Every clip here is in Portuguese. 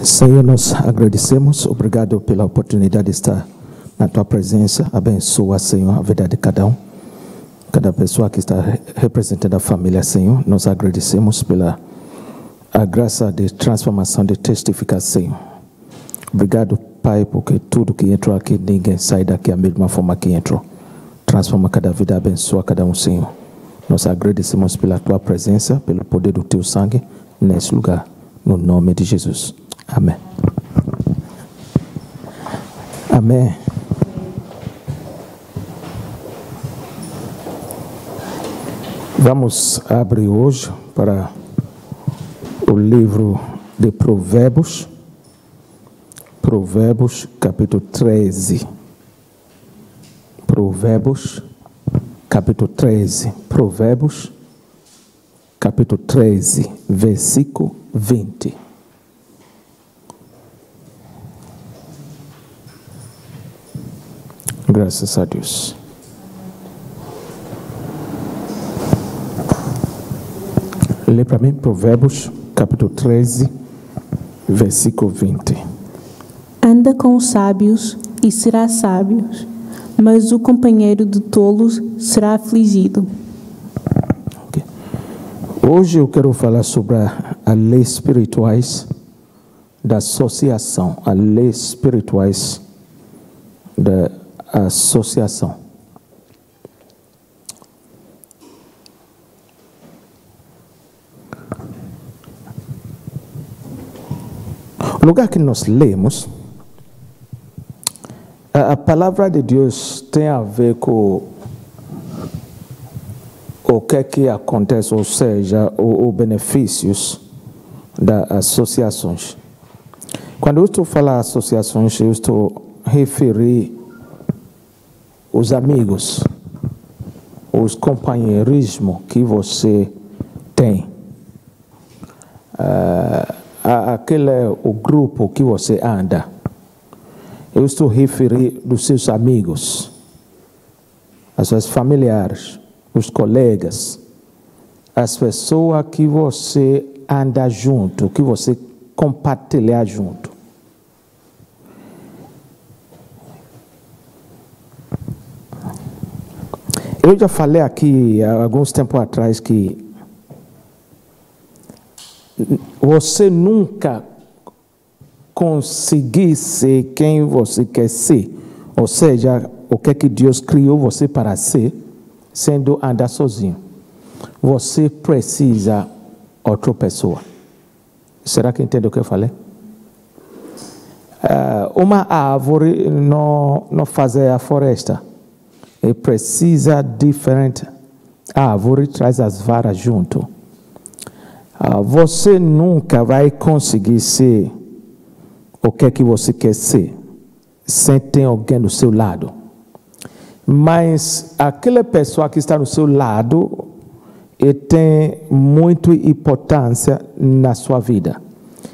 Senhor, nós agradecemos, obrigado pela oportunidade de estar na Tua presença. Abençoa, Senhor, a vida de cada um, cada pessoa que está representando a família, Senhor. Nós agradecemos pela a graça de transformação, de testificar, Senhor. Obrigado, Pai, porque tudo que entrou aqui, ninguém sai daqui da mesma forma que entrou. Transforma cada vida, abençoa cada um, Senhor. Nós agradecemos pela Tua presença, pelo poder do Teu sangue nesse lugar, no nome de Jesus. Amém. Amém. Vamos abrir hoje para o livro de Provérbios. Provérbios, capítulo 13. Provérbios, capítulo 13. Provérbios, capítulo 13, versículo 20. Graças a Deus. Lê para mim Provérbios, capítulo 13, versículo 20. Anda com os sábios e será sábio, mas o companheiro de tolos será afligido. Okay. Hoje eu quero falar sobre as leis espirituais da associação, as leis espirituais da associação. O lugar que nós lemos, a palavra de Deus tem a ver com o que acontece, ou seja, os benefícios das associações. Quando eu estou falando associações, eu estou referindo os amigos, os companheirismos que você tem, o grupo que você anda. Eu estou referindo dos seus amigos, as suas familiares, os colegas, as pessoas que você anda junto, que você compartilha junto. Eu já falei aqui há alguns tempos atrás que você nunca conseguir ser quem você quer ser, ou seja, o que Deus criou você para ser, sendo andar sozinho. Você precisa de outra pessoa. Será que entende o que eu falei? Uma árvore não faz a floresta. E precisa diferente. A árvore traz as varas junto. Você nunca vai conseguir ser o que você quer ser sem ter alguém do seu lado. Mas aquela pessoa que está do seu lado tem muita importância na sua vida.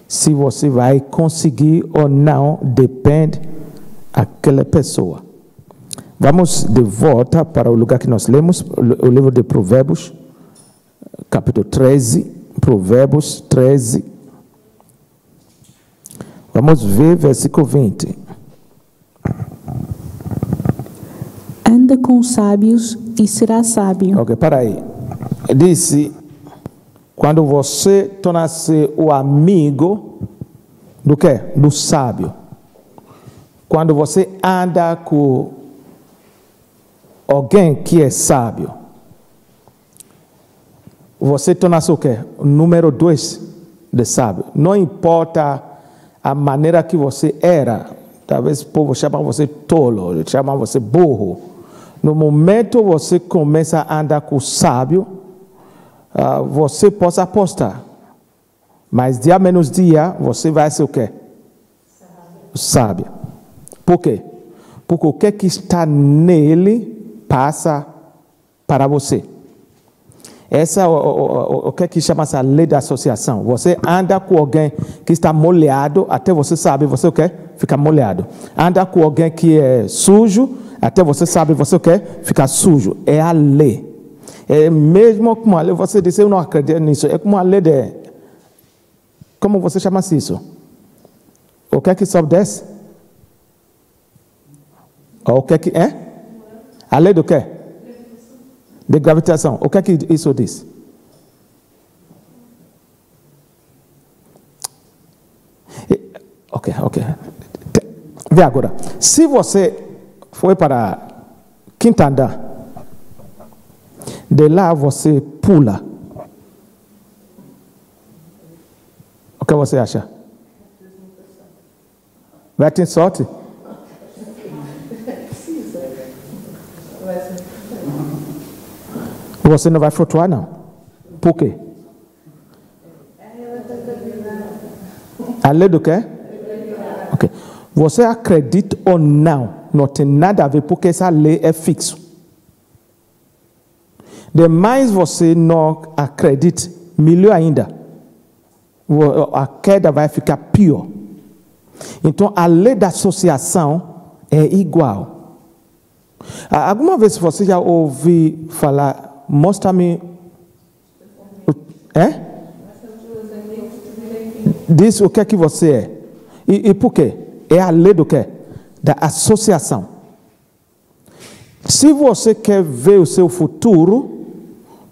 Se você vai conseguir ou não, depende daquela pessoa. Vamos de volta para o lugar que nós lemos, o livro de Provérbios, capítulo 13. Provérbios 13. Vamos ver versículo 20. Anda com os sábios e será sábio. Ok, para aí. Disse, quando você torna-se o amigo do quê? Do sábio. Quando você anda com alguém que é sábio, você torna-se o quê? O número 2 de sábio. Não importa a maneira que você era. Talvez o povo chama você tolo, chama você burro. No momento que você começa a andar com o sábio, você pode apostar. Mas dia menos dia, você vai ser o quê? Sábio. Por quê? Porque o que está passa para você. Essa é o que chama-se a lei da associação. Você anda com alguém que está molhado, até você sabe, você o quê? Fica molhado. Anda com alguém que é sujo, até você sabe, você o quê? Fica sujo. É a lei. É mesmo como a lei, você disse, eu não acredito nisso. É como a lei de... Como você chama isso? O que é que sobe e desce? O que é que é? A lei do quê? De gravitação. O que é que isso diz? Ok. Vê agora. Se você foi para quinto andar, de lá você pula. O que você acha? Vai ter sorte? Você não vai flutuar, não. Por quê? A lei do quê? Ok. Você acredita ou não tem nada a ver, porque essa lei é fixa. Demais você não acredita, melhor ainda, a queda vai ficar pior. Então, a lei da associação é igual. Alguma vez você já ouviu falar, mostra-me, diz o que é que você é. E por quê? É a lei do quê? Da associação. Se você quer ver o seu futuro,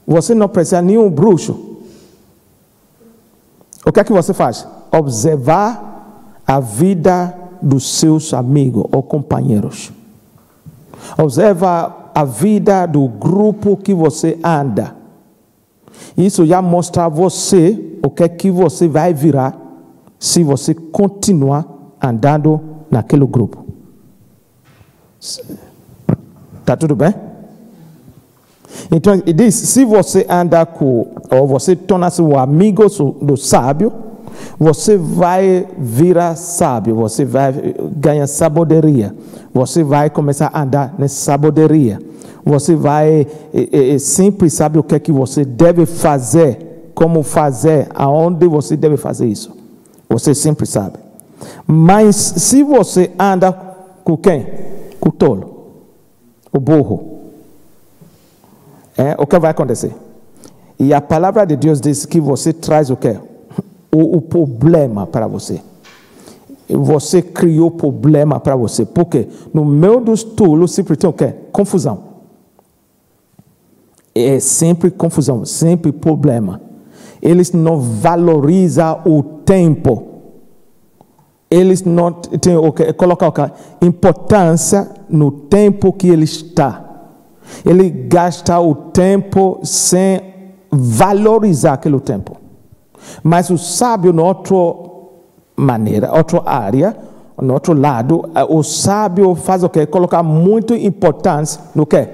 você não precisa de nenhum bruxo. O que é que você faz? Observar a vida dos seus amigos ou companheiros. Observa a vida do grupo que você anda. Isso já mostra a você o que é que você vai virar se você continuar andando naquele grupo. Tá tudo bem? Então, ele diz, se você anda com, ou você torna-se um amigo do sábio, você vai virar sábio, você vai ganhar sabedoria, você vai começar a andar nessa sabedoria, você vai sempre saber o que é que você deve fazer, como fazer, aonde você deve fazer isso. Você sempre sabe. Mas se você anda com quem? Com o tolo, o burro, o que vai acontecer? E a palavra de Deus diz que você traz o quê? O problema para você. Você criou problema para você. Por quê? No meio dos tolos sempre tem o quê? Confusão. É sempre confusão, sempre problema. Eles não valorizam o tempo. Eles não têm colocam importância no tempo que ele está. Ele gasta o tempo sem valorizar aquele tempo. Mas o sábio, na outra maneira, outra área, no outro lado, o sábio faz o quê? Colocar muita importância no quê?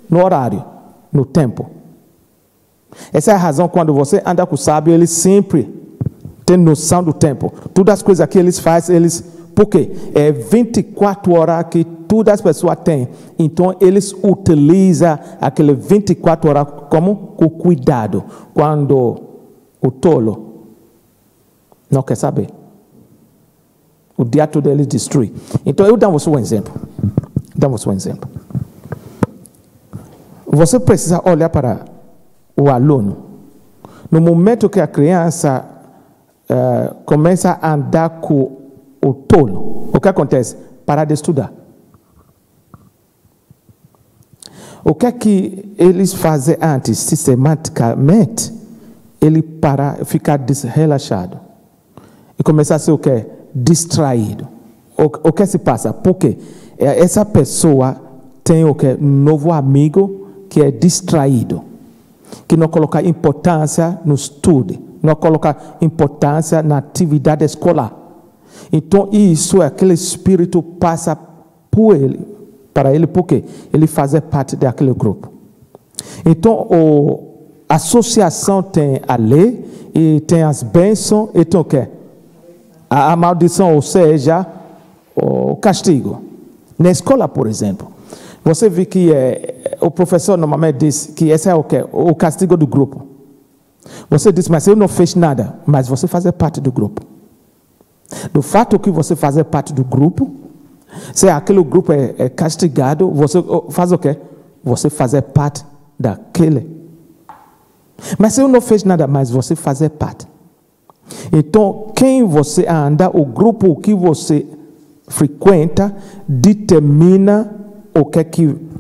No horário, no tempo. Essa é a razão quando você anda com o sábio, ele sempre tem noção do tempo. Todas as coisas que eles fazem, por quê? É 24 horas que todas as pessoas têm. Então, eles utilizam aquele 24 horas como com cuidado. Quando o tolo não quer saber, o dia todo ele destrui. Então, eu dou você um exemplo. Você precisa olhar para o aluno. No momento que a criança começa a andar com o tolo, o que acontece? Para de estudar. O que é que eles fazem antes, sistematicamente? Ele ficar relaxado e começar a ser o quê? Distraído. O que se passa? Porque essa pessoa tem o quê? Um novo amigo que é distraído, que não coloca importância no estudo, não coloca importância na atividade escolar. Então, isso, aquele espírito passa por ele, para ele, porque ele faz parte daquele grupo. Então, a associação tem a lei e tem as bênçãos e tem o quê? A maldição, ou seja, o castigo. Na escola, por exemplo, você vê que o professor normalmente diz que esse é o quê? O castigo do grupo. Você diz, mas eu não fiz nada, mas você faz parte do grupo. Do fato que você faz parte do grupo, se aquele grupo é castigado, você faz o quê? Você faz parte daquele. Mas eu não fiz nada, mas você faz parte. Então, quem você anda, o grupo que você frequenta, determina o que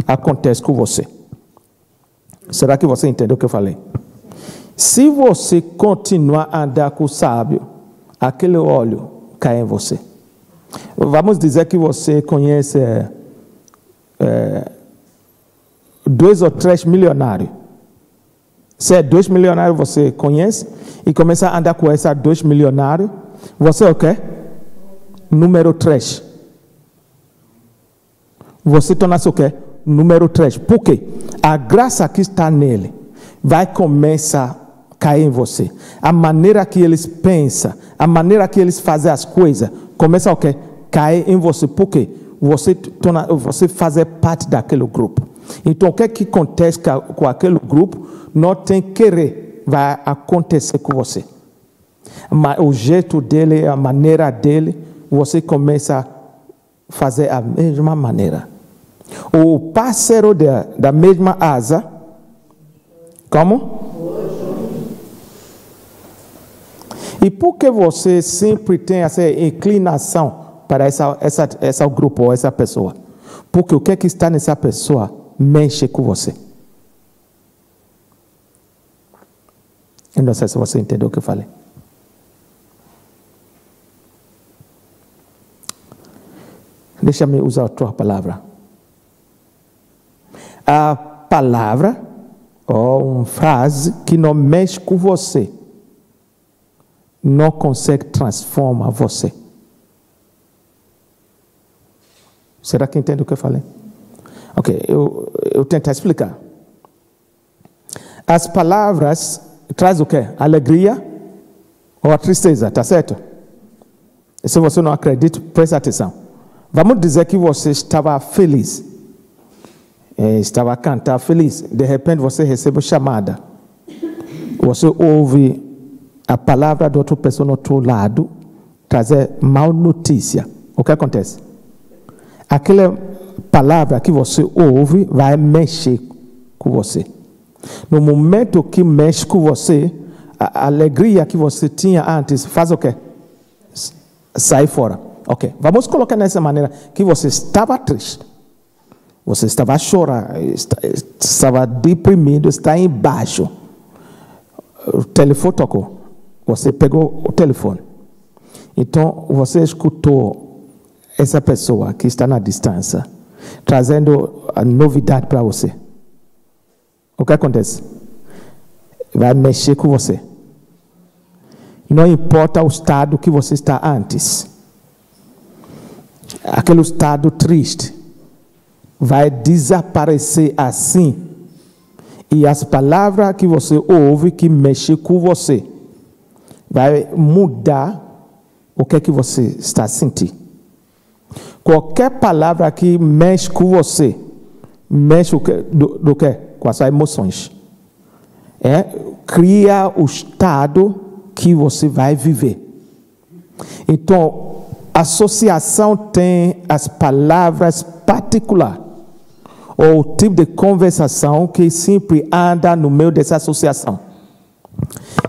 acontece com você. Será que você entendeu o que eu falei? Se você continuar a andar com o sábio, aquele óleo cai em você. Vamos dizer que você conhece 2 ou 3 milionários. Se é 2 milionários você conhece e começa a andar com esses 2 milionários, você é o quê? Número 3. Você torna-se o quê? Número 3. Por quê? A graça que está nele vai começar a cair em você. A maneira que eles pensam, a maneira que eles fazem as coisas, começa o quê? Cair em você. Por quê? Você faz parte daquele grupo. Então, o que acontece com aquele grupo, não tem querer, vai acontecer com você. Mas o jeito dele, a maneira dele, você começa a fazer a mesma maneira. O parceiro da mesma asa, como? E por que você sempre tem essa inclinação para esse grupo ou essa pessoa? Porque o que está nessa pessoa mexe com você. Eu não sei se você entendeu o que eu falei. Deixa-me usar outra palavra. A palavra ou uma frase que não mexe com você não consegue transformar você. Será que entende o que eu falei? Ok, eu tento explicar. As palavras trazem o quê? Alegria ou a tristeza, tá certo? E se você não acredita, preste atenção. Vamos dizer que você estava feliz. Estava a cantar feliz. De repente você recebe uma chamada. Você ouve a palavra de outra pessoa no outro lado trazer mal notícia. O que acontece? Aquela palavra que você ouve vai mexer com você. No momento que mexe com você, a alegria que você tinha antes faz o quê? Sai fora. Ok, vamos colocar dessa maneira que você estava triste. Você estava chorando, estava deprimido, está embaixo. O telefone tocou. Você pegou o telefone. Então, você escutou essa pessoa que está na distância, trazendo a novidade para você. O que acontece? Vai mexer com você. Não importa o estado que você está antes. Aquele estado triste vai desaparecer assim. E as palavras que você ouve que mexem com você vai mudar o que você está sentindo. Qualquer palavra que mexe com você, mexe do que? Com as suas emoções. Cria o estado que você vai viver. Então, a associação tem as palavras particulares, ou o tipo de conversação que sempre anda no meio dessa associação.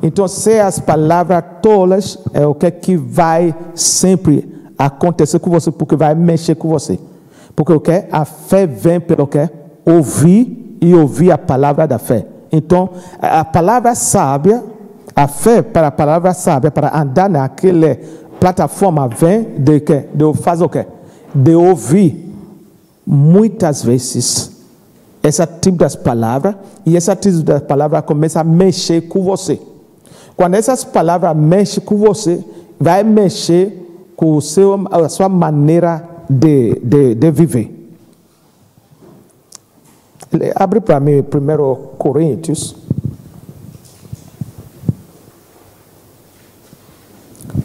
Então, se as palavras tolas, é o que vai sempre acontecer com você, porque vai mexer com você. Porque o que? A fé vem pelo que? Ouvir e ouvir a palavra da fé. Então, a palavra sábia, a fé para a palavra sábia, para andar naquela plataforma, vem de quê? De fazer o quê? De ouvir muitas vezes esse tipo das palavras, e esse tipo das palavras começa a mexer com você. Quando essas palavras mexem com você, vai mexer com a sua maneira de viver. Abre para mim 1 Coríntios.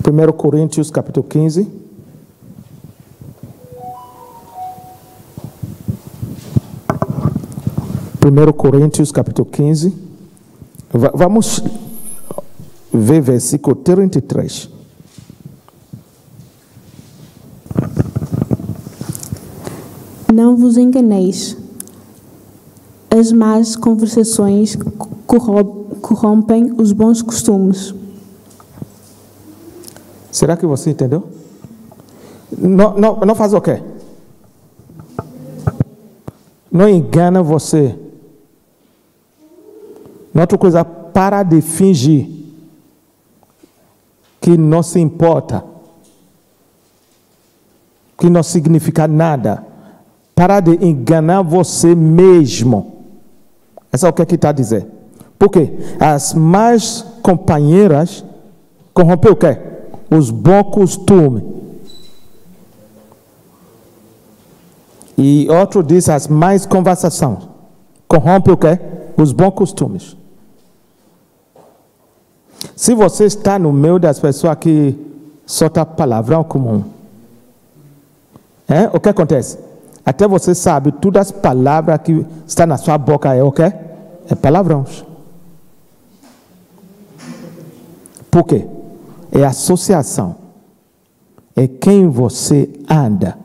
1 Coríntios, capítulo 15. Primeiro Coríntios, capítulo 15. Vamos ver versículo 33. Não vos enganeis. As más conversações corrompem os bons costumes. Será que você entendeu? Não faz o quê? Não engana você. Outra coisa, para de fingir que não se importa, que não significa nada. Para de enganar você mesmo. Essa é o que está dizendo. Por quê? As más companheiras corrompem o quê? Os bons costumes. E outro diz as más conversações corrompem o quê? Os bons costumes. Se você está no meio das pessoas que soltam palavrão comum, o que acontece? Até você sabe, todas as palavras que estão na sua boca é o quê? É palavrões. Por quê? É associação. É quem você anda.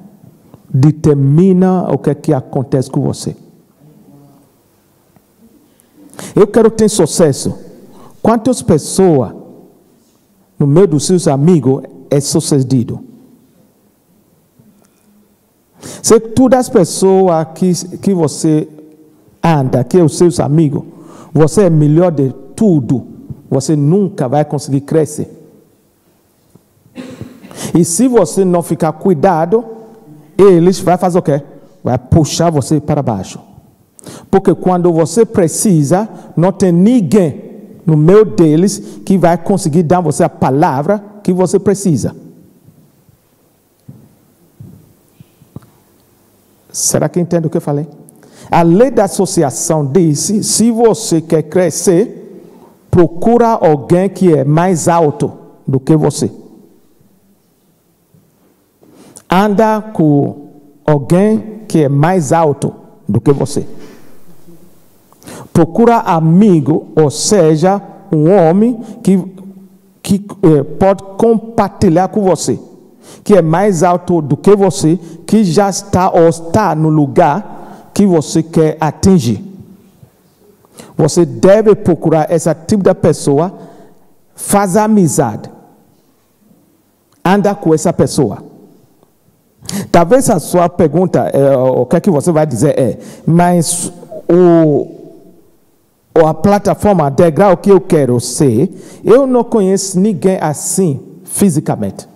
Determina o que acontece com você. Eu quero ter sucesso. Quantas pessoas no meio dos seus amigos é sucedido? Se todas as pessoas que você anda, que é os seus amigos, você é melhor de tudo, você nunca vai conseguir crescer. E se você não ficar cuidado, eles vão fazer o quê? Vai puxar você para baixo. Porque quando você precisa, não tem ninguém no meio deles que vai conseguir dar você a palavra que você precisa. Será que entende o que eu falei? A lei da associação diz: se você quer crescer, procura alguém que é mais alto do que você. Anda com alguém que é mais alto do que você. Procura amigo, ou seja, um homem que pode compartilhar com você, que é mais alto do que você, que já está ou está no lugar que você quer atingir. Você deve procurar esse tipo de pessoa, faz amizade, anda com essa pessoa. Talvez a sua pergunta, o que é que você vai dizer mas a plataforma degrau que eu quero ser, eu não conheço ninguém assim fisicamente.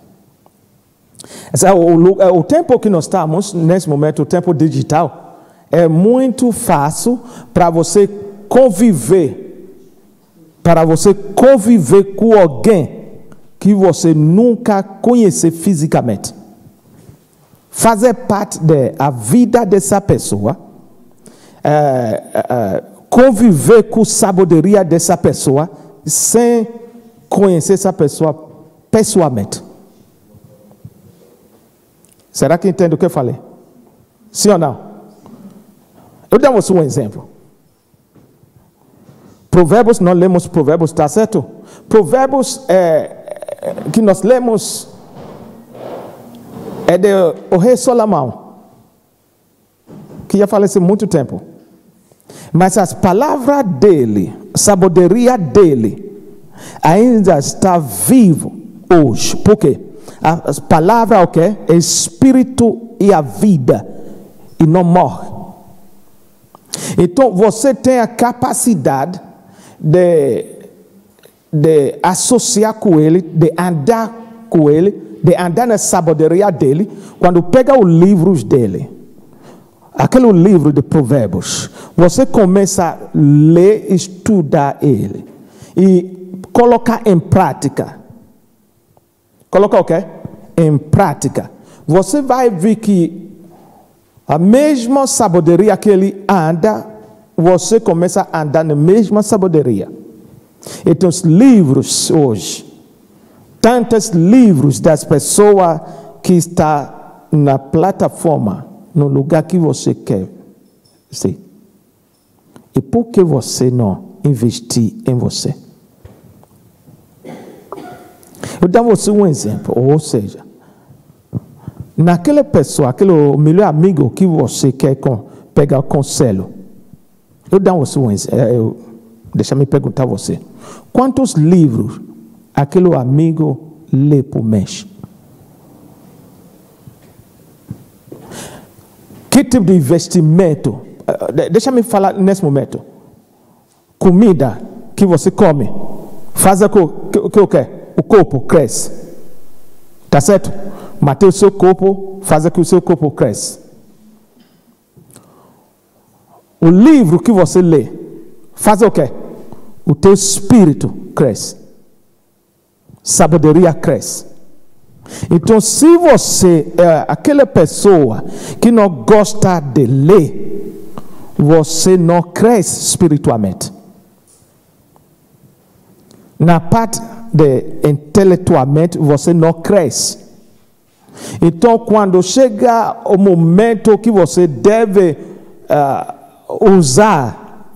O tempo que nós estamos, nesse momento, o tempo digital, é muito fácil para você conviver com alguém que você nunca conheceu fisicamente. Fazer parte da vida dessa pessoa, conviver com a sabedoria dessa pessoa, sem conhecer essa pessoa pessoalmente. Será que entende o que eu falei? Sim ou não? Eu dou você um exemplo. Provérbios, nós lemos Provérbios, está certo? Provérbios que nós lemos é do rei Salomão, que já faleceu há muito tempo. Mas as palavras dele, a sabedoria dele, ainda está vivo hoje. Por quê? As palavras o quê? É espírito e a vida, e não morre. Então você tem a capacidade de associar com ele, de andar com ele, de andar na sabedoria dele, quando pega os livros dele, aquele livro de Provérbios, você começa a ler, estudar ele e colocar em prática. Colocar o quê? Em prática. Você vai ver que a mesma sabedoria que ele anda, você começa a andar na mesma sabedoria. Então, os livros hoje, tantos livros das pessoas que estão na plataforma, no lugar que você quer ser. E por que você não investir em você? Eu dou você um exemplo, ou seja, naquela pessoa, aquele melhor amigo que você quer pegar conselho, eu dou você um exemplo. Deixa eu me perguntar a você, quantos livros aquele amigo lê por mês? Que tipo de investimento? Deixa-me falar nesse momento. Comida que você come faz o que? O corpo cresce. Tá certo? Manter o seu corpo faz com que o seu corpo cresça. O livro que você lê faz o quê? O teu espírito cresce. Sabedoria cresce. Então, se você é aquela pessoa que não gosta de ler, você não cresce espiritualmente. Na parte de intelectualmente, você não cresce. Então, quando chega o momento que você deve usar,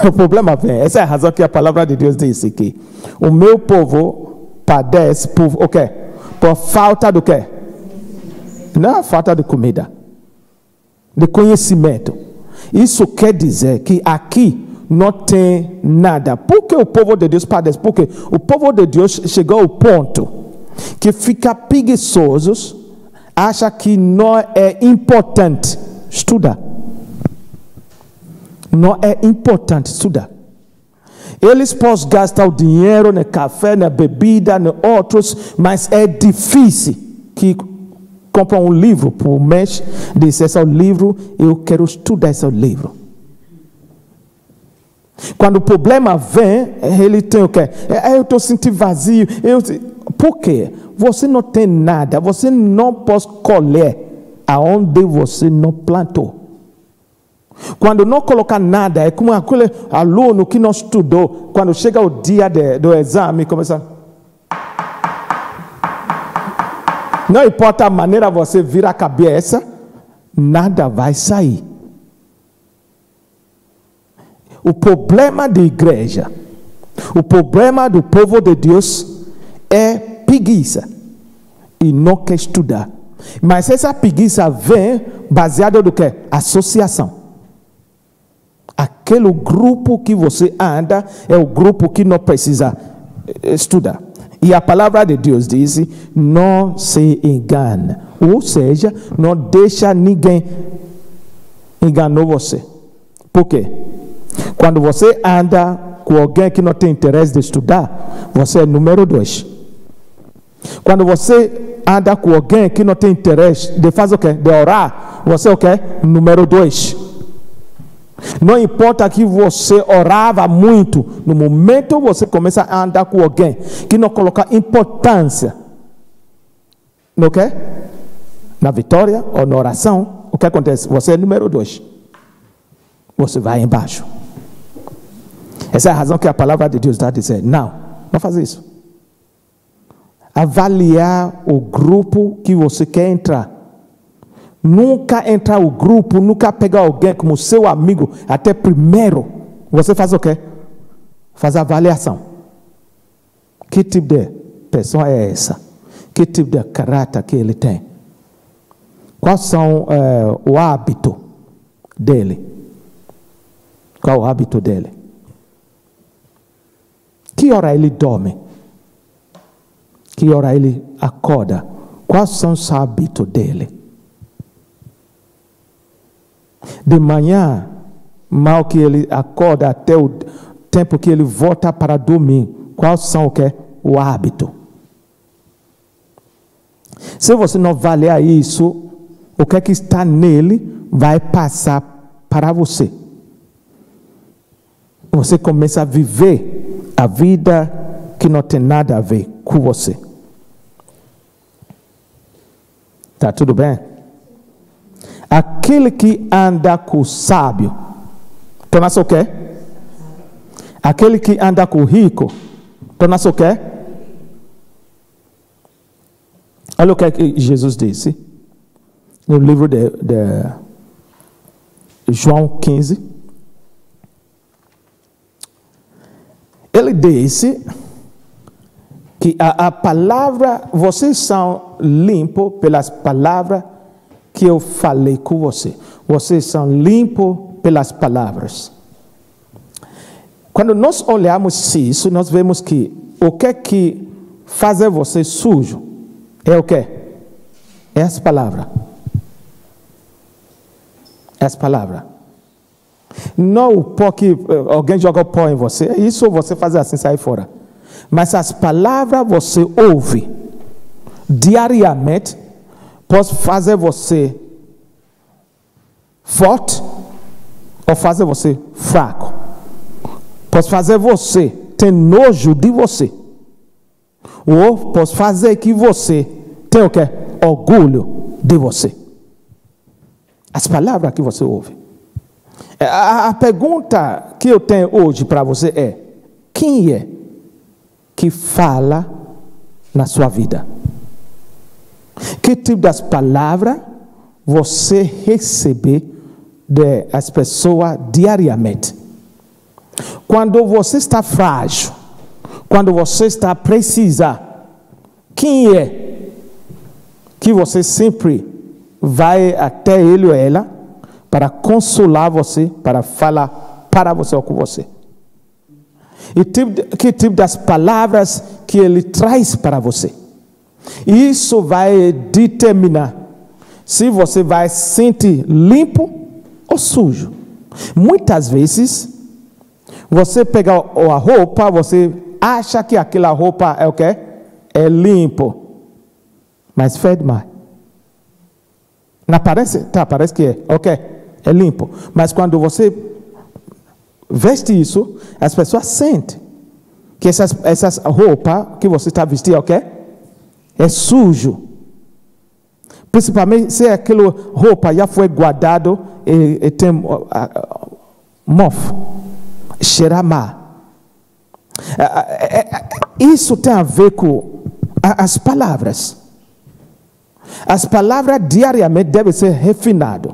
o problema vem. Essa é a razão que a palavra de Deus diz aqui. O meu povo padece por o quê? Por falta do quê? Não é falta de comida, de conhecimento. Isso quer dizer que aqui não tem nada. Por que o povo de Deus padece? Porque o povo de Deus chegou ao ponto que fica preguiçosos, acha que não é importante estudar. Não é importante estudar. Eles podem gastar o dinheiro no café, na bebida, em outros, mas é difícil que compram um livro por mês, diz, esse é o livro, eu quero estudar esse livro. Quando o problema vem, ele tem o quê? Eu estou sentindo vazio. Por quê? Você não tem nada, você não pode colher aonde você não plantou. Quando não coloca nada, é como aquele aluno que não estudou, quando chega o dia do exame, começa. Não importa a maneira você vira a cabeça, nada vai sair. O problema da igreja, o problema do povo de Deus é preguiça e não quer estudar. Mas essa preguiça vem baseada no que? Associação. Aquele grupo que você anda é o grupo que não precisa estudar. E a palavra de Deus diz: não se engane. Ou seja, não deixa ninguém enganar você. Por quê? Quando você anda com alguém que não tem interesse de estudar, você é número 2. Quando você anda com alguém que não tem interesse de fazer o quê? De orar, você é o quê? Número 2. Não importa que você orava muito, no momento você começa a andar com alguém que não coloca importância no quê? Na vitória ou na oração, o que acontece? Você é número 2. Você vai embaixo. Essa é a razão que a palavra de Deus está dizendo. Não faz isso. Avaliar o grupo que você quer entrar. Nunca entrar no grupo, nunca pegar alguém como seu amigo, até primeiro. Você faz o quê? Faz a avaliação. Que tipo de pessoa é essa? Que tipo de caráter que ele tem? Quais são o hábito dele? Qual é o hábito dele? Que hora ele dorme? Que hora ele acorda? Quais são os hábitos dele? De manhã, mal que ele acorda até o tempo que ele volta para dormir, quais são o hábito? Se você não avaliar isso, o que está nele vai passar para você. Você começa a viver a vida que não tem nada a ver com você. Tá tudo bem? Aquele que anda com o sábio, torna-se o quê? Aquele que anda com o rico, torna-se o quê? Olha o que Jesus disse no livro de João 15. Ele disse que a palavra, vocês são limpos pelas palavras que eu falei com você. Vocês são limpos pelas palavras. Quando nós olhamos isso, nós vemos que o que fazer você sujo é o quê? É as palavras. É as palavras. Não o pó que alguém joga o pó em você. Isso você faz assim, sai fora. Mas as palavras você ouve diariamente pode fazer você forte ou fazer você fraco. Pode fazer você ter nojo de você. Ou pode fazer que você tenha o quê? Orgulho de você. As palavras que você ouve. A pergunta que eu tenho hoje para você é: quem é que fala na sua vida? Que tipo das palavras você recebe das pessoas diariamente? Quando você está frágil, quando você está precisa, quem é que você sempre vai até ele ou ela para consolar você, para falar para você ou com você? E que tipo das palavras que ele traz para você? Isso vai determinar se você vai se sentir limpo ou sujo. Muitas vezes, você pega a roupa, você acha que aquela roupa é o quê? É limpo. Mas fede mais. Não parece? Tá, parece que é. Ok, é limpo. Mas quando você veste isso, as pessoas sentem que essas roupas que você está vestindo, ok? É sujo. Principalmente se aquela roupa já foi guardada e tem mofo, cheira mal. Isso tem a ver com as palavras. As palavras diariamente devem ser refinadas.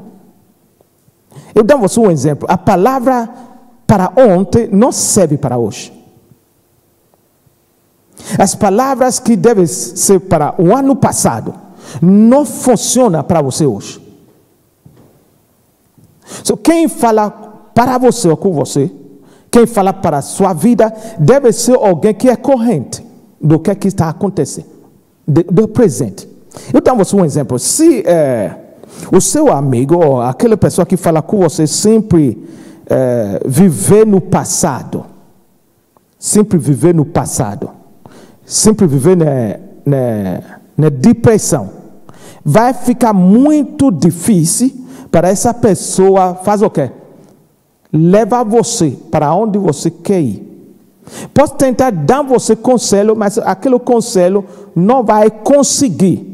Eu dou você um exemplo. A palavra para ontem não serve para hoje. As palavras que devem ser para o ano passado não funcionam para você hoje. So, quem fala para você ou com você, quem fala para a sua vida, deve ser alguém que é corrente do que está acontecendo, do presente. Eu dou você um exemplo. Se o seu amigo ou aquela pessoa que fala com você sempre viver no passado, sempre viver no passado, sempre viver na depressão, vai ficar muito difícil para essa pessoa fazer o quê? Levar você para onde você quer ir. Pode tentar dar você conselho, mas aquele conselho não vai conseguir.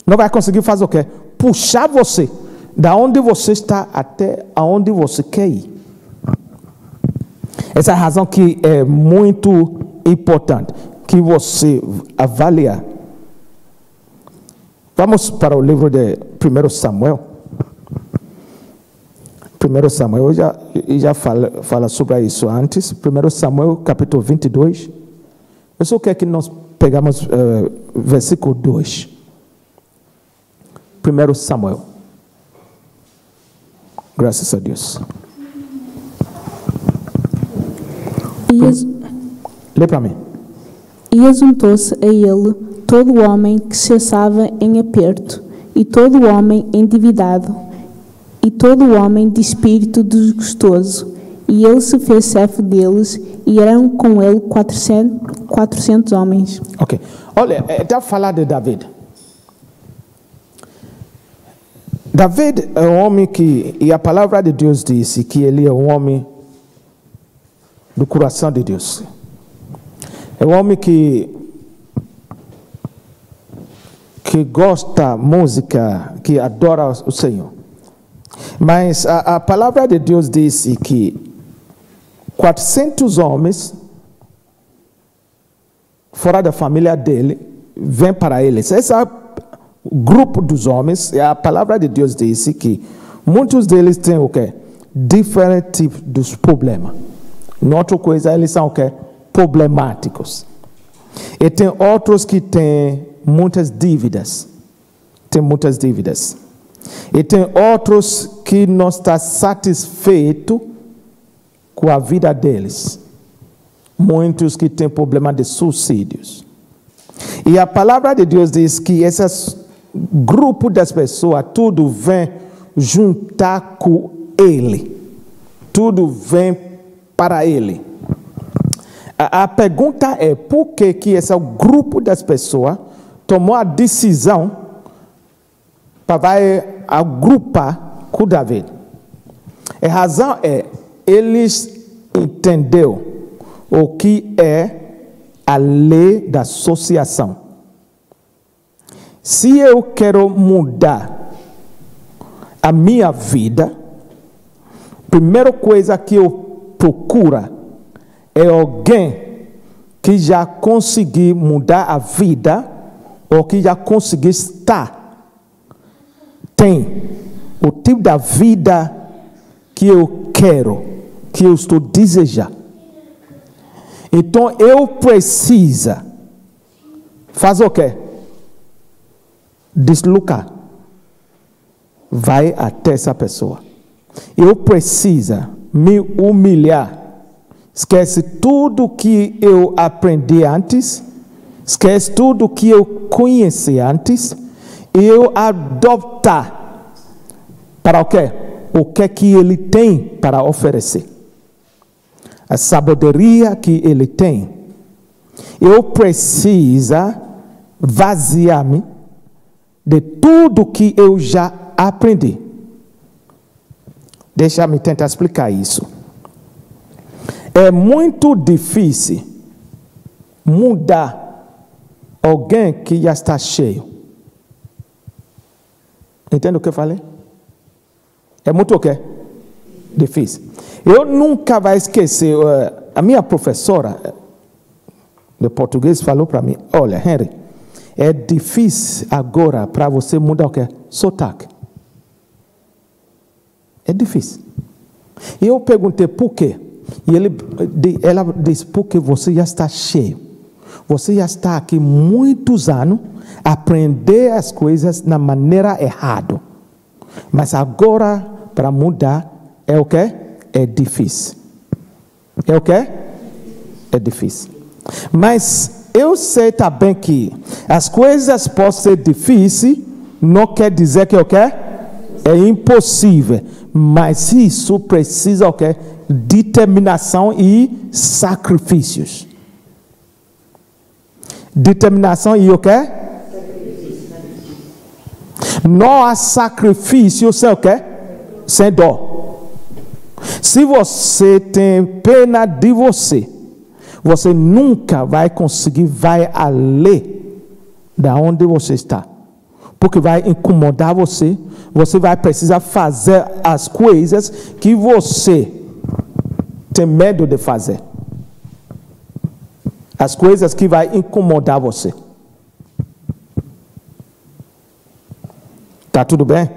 Não vai conseguir fazer o quê? Puxar você da onde você está até aonde você quer ir. Essa é a razão que é muito importante que você avalie. Vamos para o livro de 1 Samuel. 1 Samuel, eu já fala sobre isso antes. 1 Samuel, capítulo 22. Eu só quero que nós pegamos versículo 2. 1 Samuel. Graças a Deus. Lê para mim. E ajuntou-se a ele todo o homem que se achava em aperto, e todo o homem endividado, e todo o homem de espírito desgostoso. E ele se fez chefe deles, e eram com ele 400 homens. Ok. Olha, está a falar de David. David é um homem que, e a palavra de Deus disse que ele é um homem do coração de Deus. É um homem que gosta de música, que adora o Senhor. Mas a palavra de Deus disse que 400 homens fora da família dele vêm para eles. Esse grupo dos homens, a palavra de Deus disse que muitos deles têm o quê? Diferentes tipos de problemas. Outra coisa, eles são o quê? Problemáticos. E tem outros que têm muitas dívidas. Tem muitas dívidas. E tem outros que não estão satisfeitos com a vida deles. Muitos que têm problema de suicídios. E a palavra de Deus diz que esse grupo das pessoas, tudo vem juntar com ele. Tudo vem para ele. A pergunta é por que esse grupo das pessoas tomou a decisão para agrupar com Davi. A razão é, eles entenderam o que é a lei da associação. Se eu quero mudar a minha vida, a primeira coisa que eu procuro é alguém que já conseguiu mudar a vida ou que já conseguiu estar, tem o tipo da vida que eu quero, que eu estou desejando. Então eu preciso fazer o quê? Deslocar. Vai até essa pessoa. Eu preciso me humilhar. Esquece tudo que eu aprendi antes. Esquece tudo que eu conheci antes. E eu adoptar para o quê? O que ele tem para oferecer. A sabedoria que ele tem. Eu preciso vaziar-me de tudo que eu já aprendi. Deixa-me tentar explicar isso. É muito difícil mudar alguém que já está cheio. Entende o que eu falei? É muito o quê? Difícil. Eu nunca vou esquecer, a minha professora de português falou para mim, olha, Henry, é difícil agora para você mudar o quê? Sotaque. É difícil. E eu perguntei por quê? E ela disse, porque você já está cheio. Você já está aqui muitos anos a aprender as coisas na maneira errada. Mas agora, para mudar, é o quê? É difícil. É o quê? É difícil. Mas eu sei também que as coisas podem ser difíceis, não quer dizer que é o quê? É impossível. Mas isso precisa o quê? Determinação e sacrifícios. Determinação e o quê? Não há sacrifício sem o quê? Sem dor. Se você tem pena de você, você nunca vai conseguir vai além da onde você está. Porque vai incomodar você, você vai precisar fazer as coisas que você tem medo de fazer. As coisas que vai incomodar você. Tá tudo bem?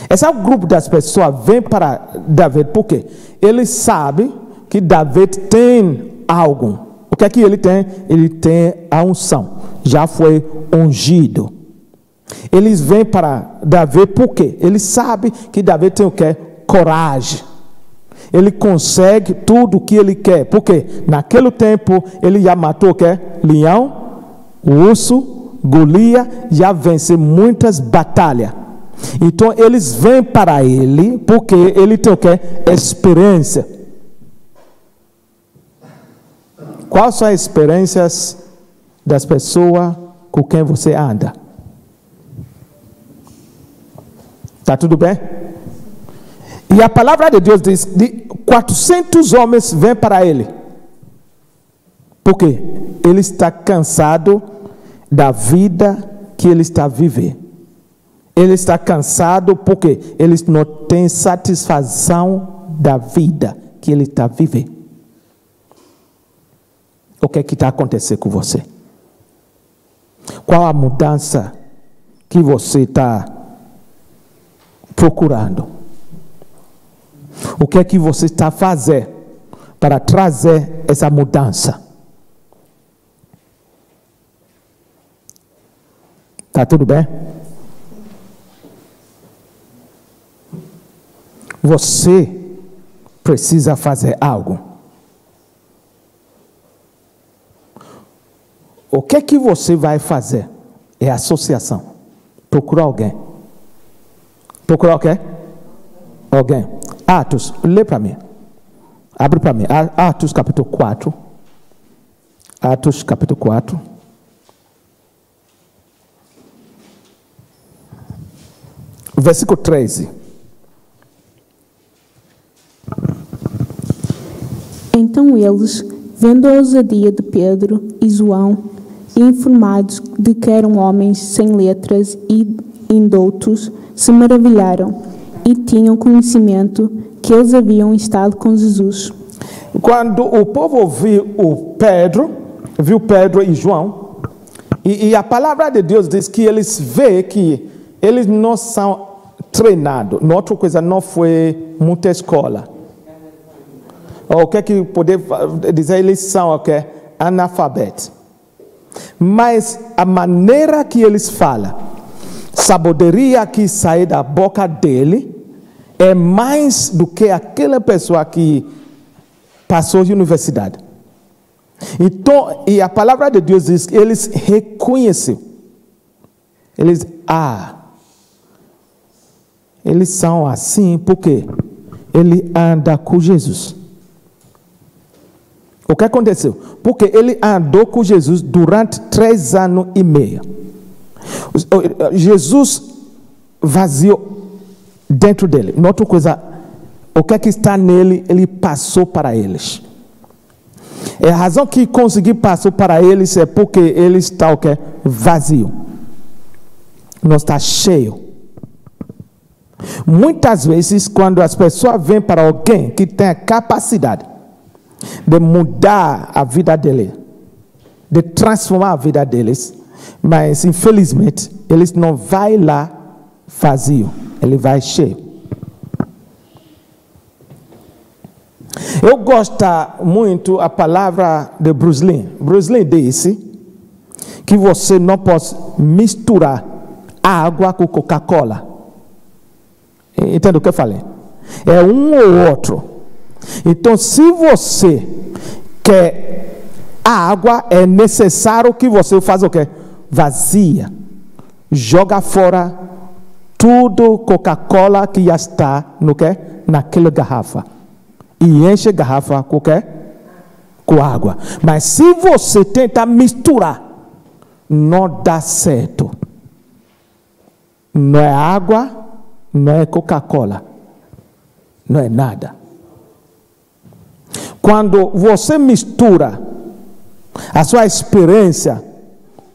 Esse é o grupo das pessoas vem para Davi, porque ele sabe que Davi tem algo. O que é que ele tem? Ele tem a unção. Já foi ungido. Eles vêm para Davi porque ele sabe que Davi tem o que? Coragem. Ele consegue tudo o que ele quer. Porque naquele tempo ele já matou o que? Leão, urso, Golias, já venceu muitas batalhas. Então eles vêm para ele porque ele tem o que? Experiência. Quais são as experiências das pessoas com quem você anda? Está tudo bem? E a palavra de Deus diz que 400 homens vêm para ele. Por quê? Ele está cansado da vida que ele está vivendo. Ele está cansado porque ele não tem satisfação da vida que ele está vivendo. O que é que está acontecendo com você? Qual a mudança que você está procurando? O que é que você está fazendo para trazer essa mudança? Está tudo bem? Você precisa fazer algo. O O que você vai fazer? É associação. Procurar alguém. Procurar o quê? Alguém. Atos, lê para mim. Abre para mim. Atos capítulo 4. Atos capítulo 4. Versículo 13. Então eles, vendo a ousadia de Pedro e João, e informados de que eram homens sem letras e indoutos, se maravilharam e tinham conhecimento que eles haviam estado com Jesus. Quando o povo viu Pedro e João, e a palavra de Deus diz que eles veem que eles não são treinados. Outra coisa, não foi muita escola. O que poder dizer? Eles são analfabetos. Mas a maneira que eles falam, sabedoria que sai da boca dele, é mais do que aquela pessoa que passou de universidade. Então, e a palavra de Deus diz que eles reconhecem. Eles são assim porque ele anda com Jesus. O que aconteceu? Porque ele andou com Jesus durante 3 anos e meio. Jesus vaziou dentro dele. Outra coisa, o que está nele, ele passou para eles. E a razão que consegui passar para eles é porque ele está vazio. Não está cheio. Muitas vezes, quando as pessoas vêm para alguém que tem a capacidade de mudar a vida dele, de transformar a vida deles, mas infelizmente eles não vai lá vazio, ele vai cheio. Eu gosto muito a palavra de Bruce Lee. Bruce Lee disse que você não pode misturar água com Coca-Cola. Entende o que eu falei? É um ou outro. Então, se você quer água, é necessário que você faça o quê? Vazia. Joga fora tudo Coca-Cola que já está no quê? Naquela garrafa. E enche a garrafa com o quê? Com água. Mas se você tenta misturar, não dá certo. Não é água, não é Coca-Cola. Não é nada. Quando você mistura a sua experiência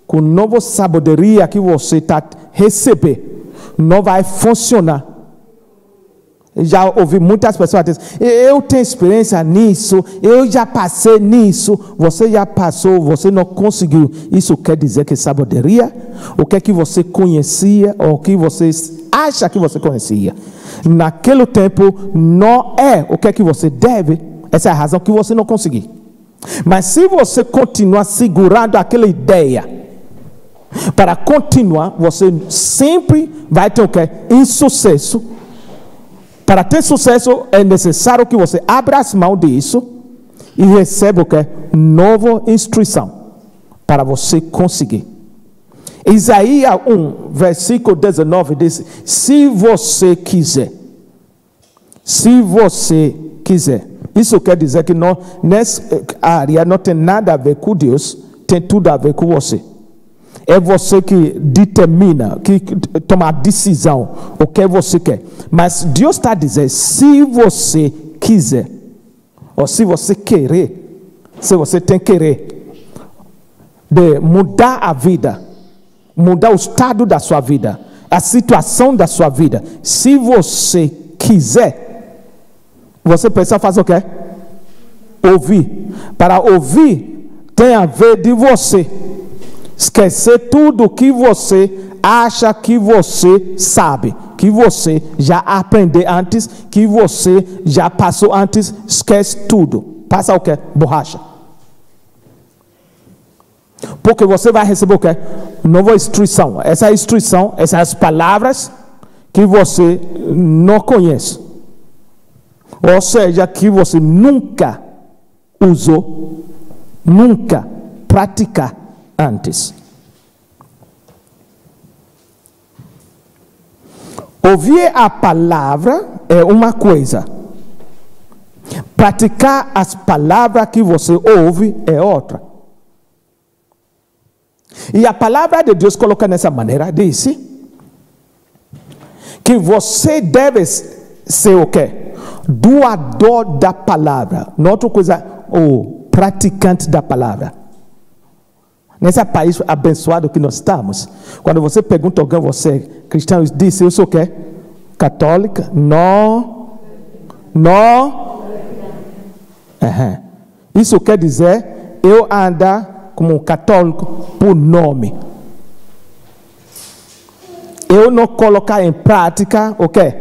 com nova sabedoria que você está recebendo, não vai funcionar. Já ouvi muitas pessoas dizer, eu tenho experiência nisso, eu já passei nisso. Você já passou, você não conseguiu. Isso quer dizer que sabedoria, o que é que você conhecia, ou o que você acha que você conhecia, naquele tempo não é o que é que você deve. Essa é a razão que você não conseguiu. Mas se você continuar segurando aquela ideia, para continuar, você sempre vai ter o quê? Insucesso. Para ter sucesso, é necessário que você abra as mãos disso e receba o quê? Nova instrução para você conseguir. Isaías 1, versículo 19 diz: se você quiser. Se você quiser. Isso quer dizer que não, nessa área não tem nada a ver com Deus, tem tudo a ver com você. É você que determina, que toma a decisão, o que você quer. Mas Deus está dizendo, se você quiser, ou se você querer, se você tem querer, de mudar a vida, mudar o estado da sua vida, a situação da sua vida, se você quiser, você precisa fazer o quê? Ouvir. Para ouvir, tem a ver de você. Esquecer tudo que você acha que você sabe. Que você já aprendeu antes. Que você já passou antes. Esquece tudo. Passa o quê? Borracha. Porque você vai receber o quê? Nova instrução. Essa instrução, essas palavras que você não conhece. Ou seja, que você nunca usou, nunca praticar antes. Ouvir a palavra é uma coisa. Praticar as palavras que você ouve é outra. E a palavra de Deus coloca nessa maneira, disse que você deve ser o quê? Doador da palavra. Não outra coisa, o praticante da palavra. Nesse país abençoado que nós estamos, quando você pergunta a alguém, você é cristão, diz, eu sou o quê? Católica? Não. Isso quer dizer, eu ando como um católico por nome. Eu não colocar em prática o quê?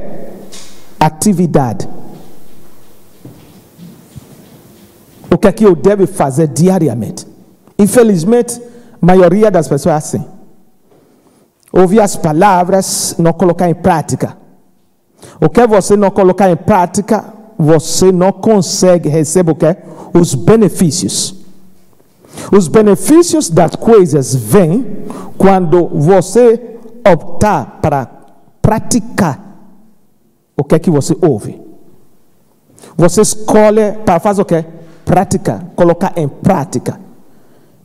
Atividade. O que é que eu devo fazer diariamente? Infelizmente, a maioria das pessoas é assim. Ouvir as palavras, não colocar em prática. O que você não colocar em prática, você não consegue receber o quê? Os benefícios. Os benefícios das coisas vêm quando você optar para praticar o que é que você ouve. Você escolhe para fazer o quê? Praticar, colocar em prática.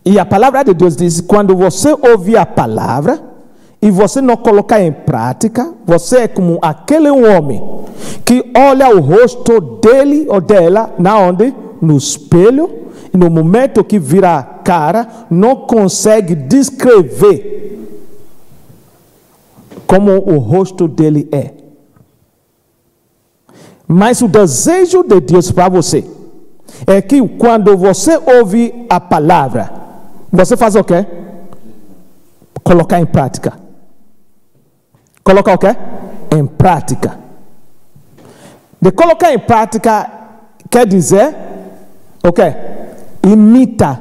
E a palavra de Deus diz, quando você ouvir a palavra e você não colocar em prática, você é como aquele homem que olha o rosto dele ou dela, na onde? No espelho, e no momento que vira a cara, não consegue descrever como o rosto dele é. Mas o desejo de Deus para você é que quando você ouve a palavra, você faz o quê? Colocar em prática. Colocar o quê? Em prática. De colocar em prática quer dizer o quê? Imita.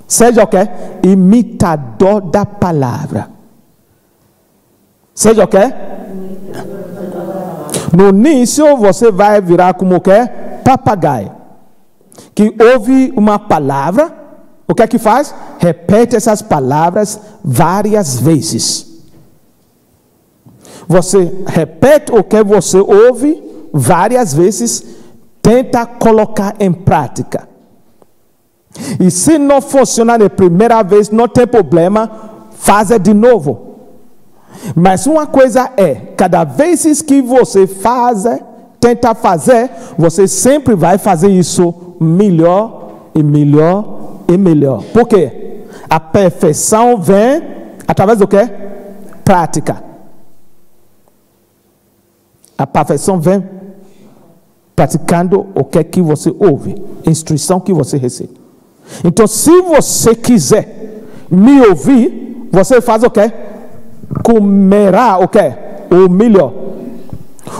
Seja o quê? Imitador da palavra. Seja o quê? No início você vai virar como o quê? Papagaio. Que ouve uma palavra, o que é que faz? Repete essas palavras várias vezes. Você repete o que você ouve várias vezes, tenta colocar em prática. E se não funcionar na primeira vez, não tem problema, faça de novo. Mas uma coisa é, cada vez que você tenta fazer, você sempre vai fazer isso melhor e melhor e melhor. Por quê? A perfeição vem através do quê? Prática. A perfeição vem praticando o que é que você ouve, instrução que você recebe. Então, se você quiser me ouvir, você faz o quê? Comerá o quê? O melhor.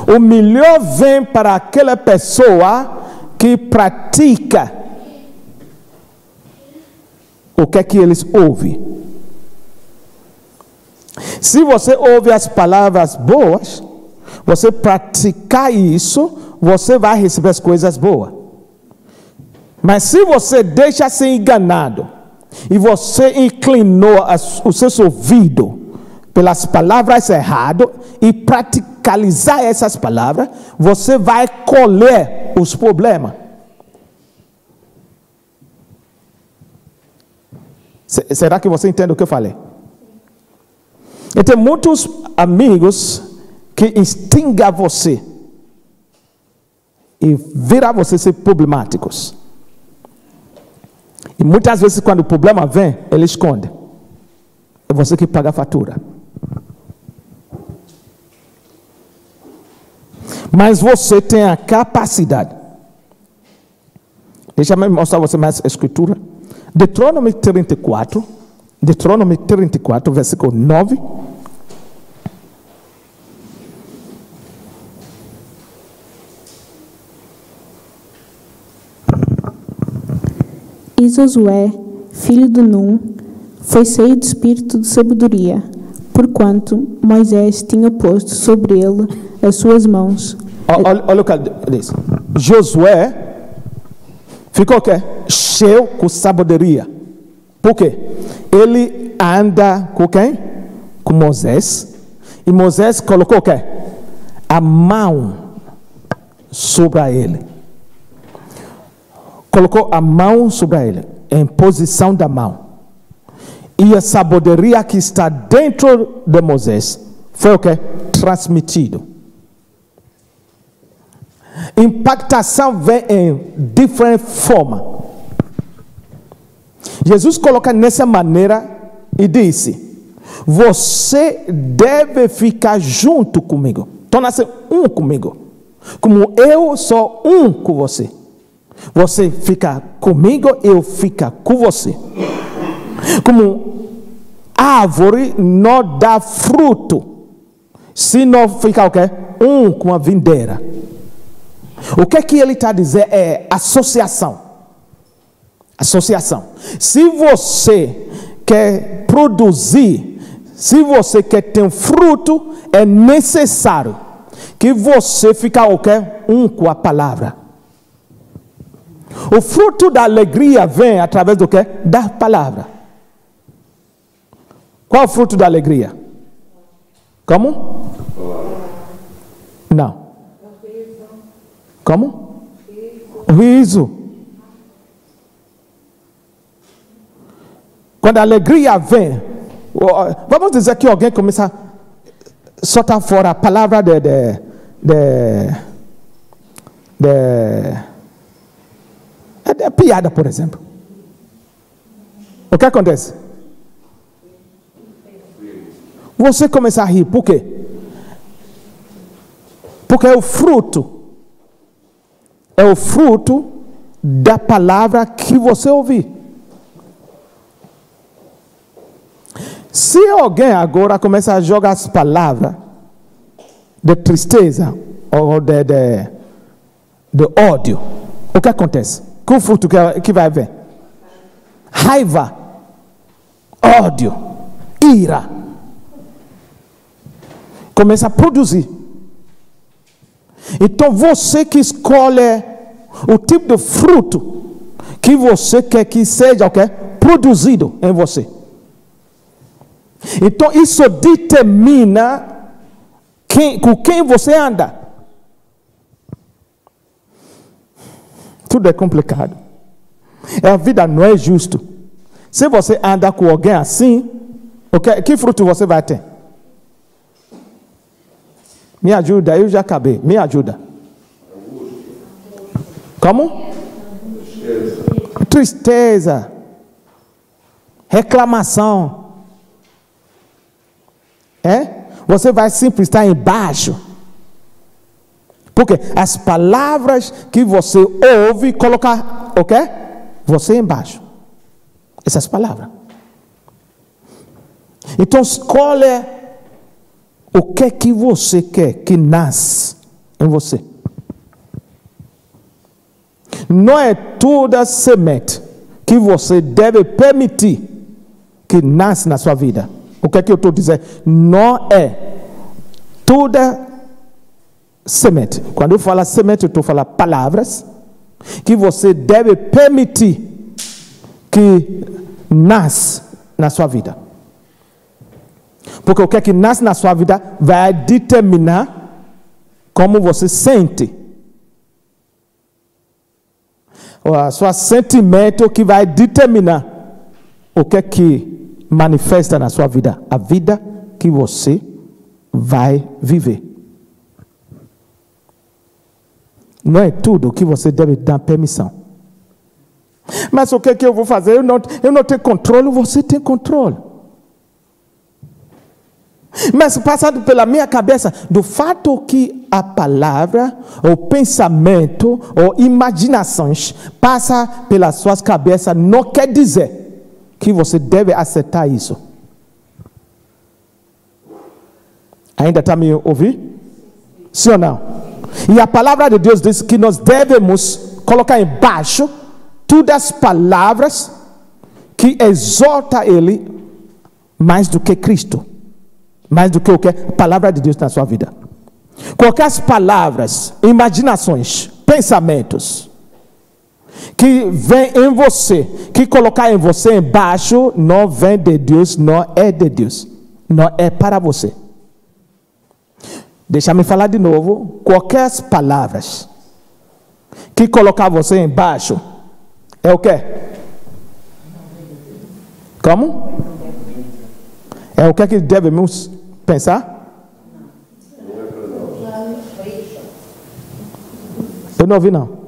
O melhor vem para aquela pessoa que pratica o que é que eles ouvem. Se você ouve as palavras boas, você praticar isso, você vai receber as coisas boas. Mas se você deixa ser enganado e você inclinou o seu ouvido pelas palavras erradas e praticalizar essas palavras, você vai colher os problemas. Será que você entende o que eu falei? E tem muitos amigos que instigam você e viram você ser problemáticos. E muitas vezes quando o problema vem, ele esconde. É você que paga a fatura. Mas você tem a capacidade. Deixa eu mostrar você mais a escritura. Deuteronômio 34, versículo 9. E Josué, filho de Num, foi cheio de espírito de sabedoria, porquanto Moisés tinha posto sobre ele as suas mãos. Olha o que ele diz. Josué ficou o quê? Cheio com sabedoria. Por quê? Ele anda com quem? Com Moisés. E Moisés colocou o quê? A mão sobre ele. Colocou a mão sobre ele, em posição da mão. E a sabedoria que está dentro de Moisés foi o quê? Transmitido. Impactação vem em diferente forma. Jesus coloca nessa maneira e disse: você deve ficar junto comigo. Torna-se um comigo. Como eu sou um com você. Você fica comigo, eu fico com você. Como árvore não dá fruto se não ficar o quê? Um com a videira. O que ele está dizendo é associação. Associação. Se você quer produzir, se você quer ter um fruto, é necessário que você fique o quê? Um com a palavra. O fruto da alegria vem através do quê? Da palavra. Qual é o fruto da alegria? Como? Não. Como? O riso. Quando a alegria vem, vamos dizer que alguém começa a soltar fora a palavra de piada, por exemplo. O que acontece? Você começa a rir. Por quê? Porque é o fruto da palavra que você ouviu. Se alguém agora começa a jogar as palavras de tristeza ou de ódio, o que acontece? Qual o fruto que vai haver? Raiva, ódio, ira. Começa a produzir. Então você que escolhe o tipo de fruto que você quer que seja o quê? Produzido em você. Então isso determina com quem você anda. Tudo é complicado. A vida não é justa. Se você anda com alguém assim, que fruto você vai ter? Me ajuda, eu já acabei. Me ajuda. Como? Tristeza. Reclamação. Você vai sempre estar embaixo. Porque as palavras que você ouve colocar o quê? Você embaixo. Essas palavras. Então escolhe o que você quer que nasça em você. Não é toda semente que você deve permitir que nasça na sua vida. O que eu estou dizendo? Não é toda semente. Quando eu falo semente, eu estou falando palavras que você deve permitir que nasça na sua vida. Porque o que nasce na sua vida vai determinar como você sente. O seu sentimento que vai determinar o que manifesta na sua vida. A vida que você vai viver. Não é tudo que você deve dar permissão. Mas o que eu vou fazer? Eu não tenho controle, você tem controle. Mas passando pela minha cabeça, do fato que a palavra, o pensamento, ou imaginações passa pelas suas cabeças, não quer dizer que você deve aceitar isso. Ainda está me ouvindo? Sim ou não? E a palavra de Deus diz que nós devemos colocar embaixo todas as palavras que exortam Ele mais do que Cristo. Mais do que o que? A palavra de Deus na sua vida. Qualquer palavras, imaginações, pensamentos que vem em você, que colocar em você embaixo, não vem de Deus, não é de Deus, não é para você. Deixa-me falar de novo. Qualquer palavras que colocar você embaixo é o quê? Como? É o que devemos pensar? Eu não ouvi não.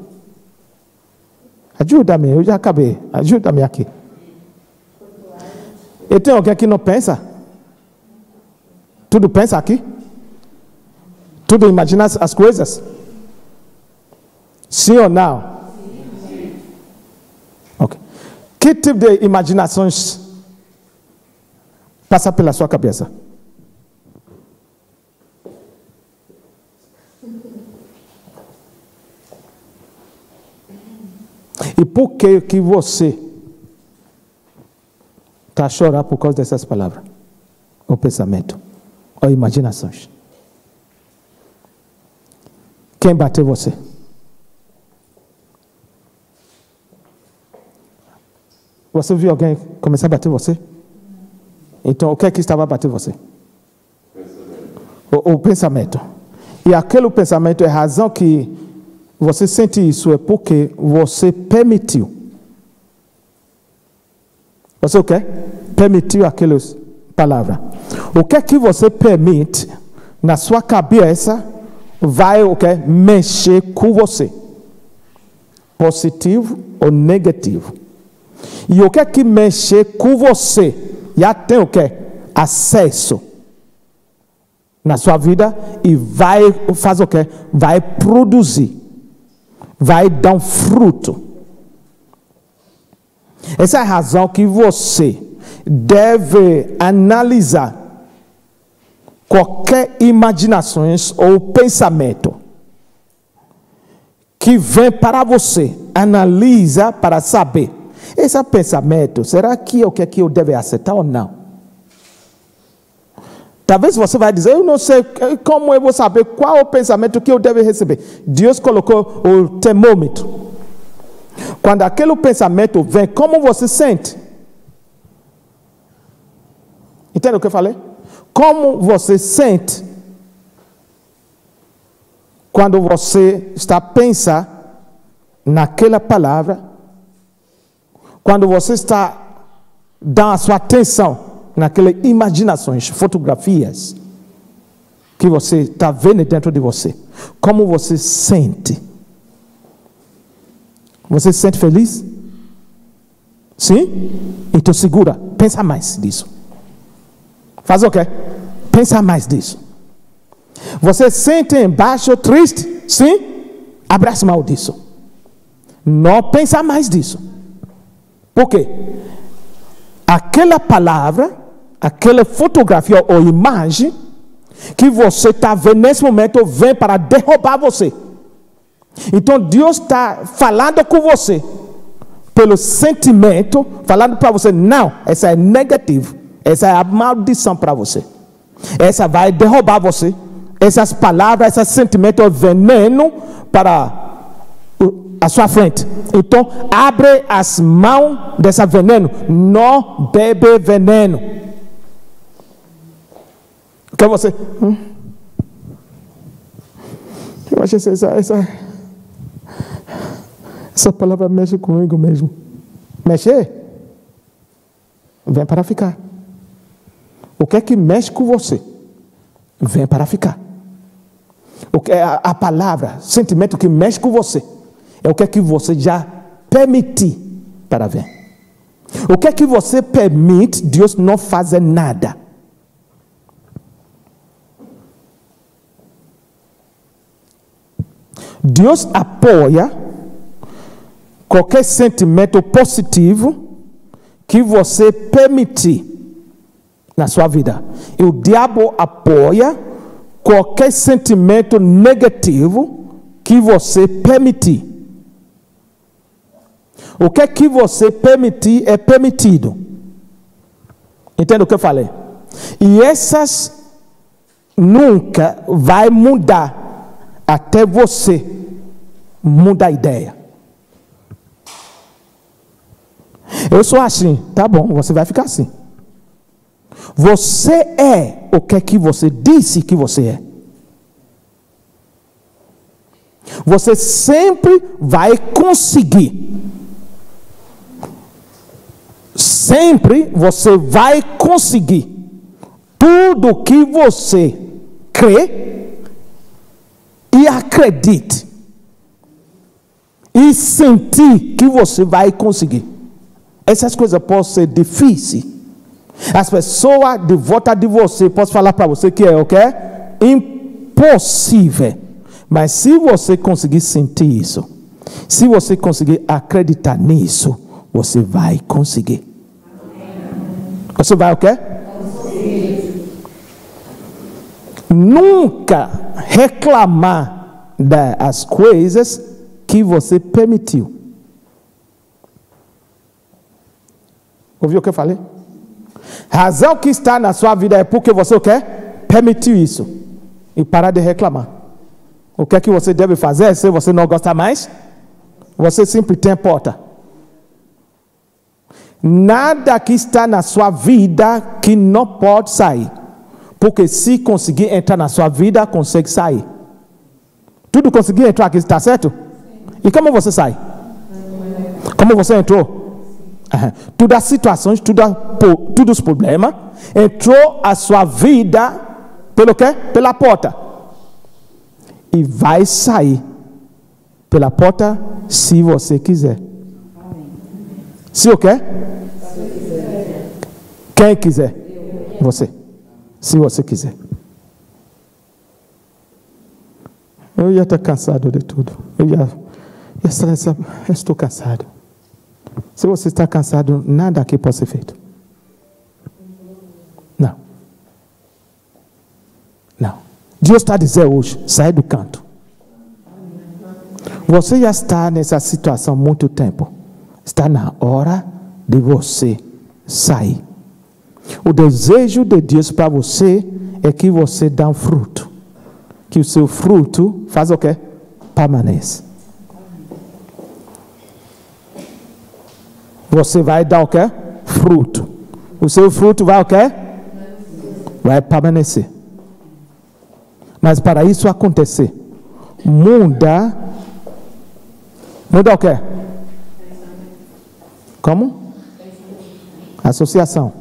Ajuda-me, eu já acabei. Ajuda-me aqui. E tem alguém que não pensa? Tudo pensa aqui? Tudo imagina as coisas? Sim ou não? Sim. Ok. Que tipo de imaginações passa pela sua cabeça? E por que você está chorando por causa dessas palavras? O pensamento, ou imaginações. Quem bateu você? Você viu alguém começar a bater você? Então, o que é que estava a bater você? O pensamento. E aquele pensamento é a razão que você sente isso, é porque você permitiu. Você o quê? Permitiu aquelas palavras. O que é que você permite na sua cabeça vai o quê? Mexer com você. Positivo ou negativo. E o que é que mexer com você? Já tem o quê? Acesso na sua vida e vai fazer o quê? Vai produzir. Vai dar um fruto. Essa é a razão que você deve analisar qualquer imaginações ou pensamento que vem para você. Analisa para saber. Esse pensamento, será que é o que eu devo aceitar ou não? Talvez você vai dizer, eu não sei como eu vou saber qual é o pensamento que eu devo receber. Deus colocou o termômetro. Quando aquele pensamento vem, como você sente? Entende o que eu falei? Como você sente quando você está pensando naquela palavra, quando você está dando a sua atenção naquelas imaginações, fotografias que você está vendo dentro de você. Como você sente? Você se sente feliz? Sim? Então segura, pensa mais disso. Faz o quê? Pensa mais disso. Você sente embaixo triste? Sim? Abraça mal disso. Não pensa mais disso. Por quê? Aquela palavra, aquela fotografia ou imagem que você está vendo nesse momento vem para derrubar você. Então Deus está falando com você pelo sentimento, falando para você, não, essa é negativo, essa é a maldição para você. Essa vai derrubar você. Essas palavras, esse sentimento é veneno para a sua frente. Então abre as mãos desse veneno. Não bebe veneno. Que você? Eu acho que essa palavra mexe comigo mesmo. Mexer? Vem para ficar. O que é que mexe com você? Vem para ficar. O que é a palavra, sentimento que mexe com você, é o que é que você já permite para ver. O que é que você permite Deus não fazer nada? Deus apoia qualquer sentimento positivo que você permitir na sua vida. E o diabo apoia qualquer sentimento negativo que você permitir. O que é que você permitir é permitido. Entende o que eu falei? E essas nunca vai mudar até você mudar a ideia. Eu sou assim, tá bom, você vai ficar assim. Você é o que você disse que você é. Você sempre vai conseguir. Sempre você vai conseguir tudo que você crê e acredite e sentir que você vai conseguir. Essas coisas podem ser difíceis. As pessoas de volta de você podem falar para você que é o que é impossível. Mas se você conseguir sentir isso, se você conseguir acreditar nisso, você vai conseguir. Você vai o quê? Nunca reclamar das coisas que você permitiu. Ouviu o que eu falei? Razão que está na sua vida é porque você o quê? Permitiu isso. E parar de reclamar. O que é que você deve fazer se você não gosta mais? Você sempre tem porta. Nada que está na sua vida que não pode sair. Porque se conseguir entrar na sua vida, consegue sair. Tudo conseguir entrar aqui, está certo? E como você sai? Como você entrou? Todas as situações, todos os problemas, entrou a sua vida pelo quê? Pela porta. E vai sair pela porta se você quiser. Se o quê? Quem quiser? Você. Se você quiser. Eu ia estar cansado de tudo. Eu estou cansado. Se você está cansado, nada aqui pode ser feito. Não. Não. Deus está dizendo hoje, sai do canto. Você já está nessa situação há muito tempo. Está na hora de você sair. O desejo de Deus para você é que você dê um fruto. Que o seu fruto faz o quê? Permanece. Você vai dar o quê? Fruto. O seu fruto vai o quê? Vai permanecer. Mas para isso acontecer, muda o quê? Como? Associação.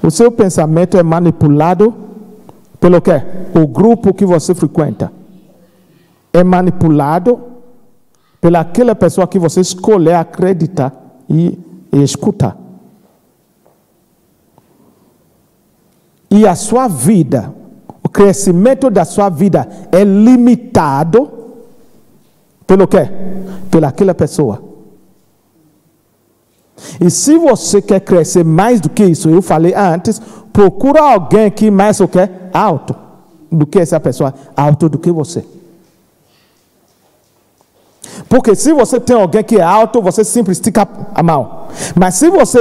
O seu pensamento é manipulado pelo quê? O grupo que você frequenta. É manipulado pelaquela pessoa que você escolher acreditar e escutar. E a sua vida, o crescimento da sua vida é limitado pelo quê? Pelaquela pessoa. E se você quer crescer mais do que isso, eu falei antes, procura alguém que mais o quê? Alto do que essa pessoa, alto do que você. Porque se você tem alguém que é alto, você sempre estica a mão. Mas se você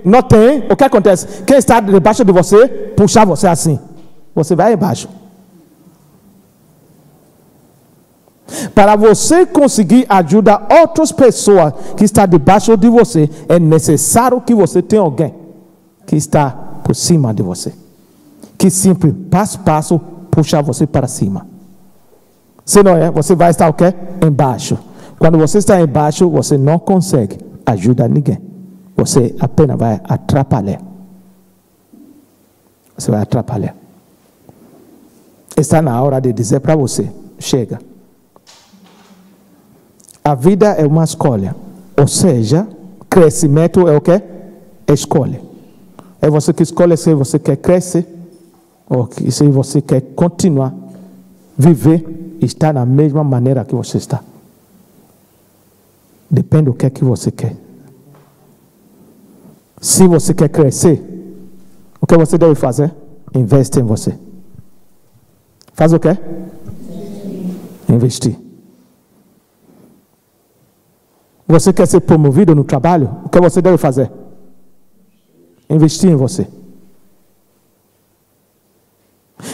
não tem, o que acontece? Quem está debaixo de você, puxa você assim. Você vai embaixo. Para você conseguir ajudar outras pessoas que estão debaixo de você, é necessário que você tenha alguém que está por cima de você. Que sempre, passo a passo, puxa você para cima. Se não é, você vai estar o quê? Embaixo. Quando você está embaixo, você não consegue ajudar ninguém. Você apenas vai atrapalhar. Você vai atrapalhar. Está na hora de dizer para você, chega. A vida é uma escolha. Ou seja, crescimento é o quê? É escolha. É você que escolhe se você quer crescer ou se você quer continuar viver e estar na mesma maneira que você está. Depende do que é que você quer. Se você quer crescer, o que você deve fazer? Investe em você. Faz o quê? Investir. Você quer ser promovido no trabalho? O que você deve fazer? Investir em você.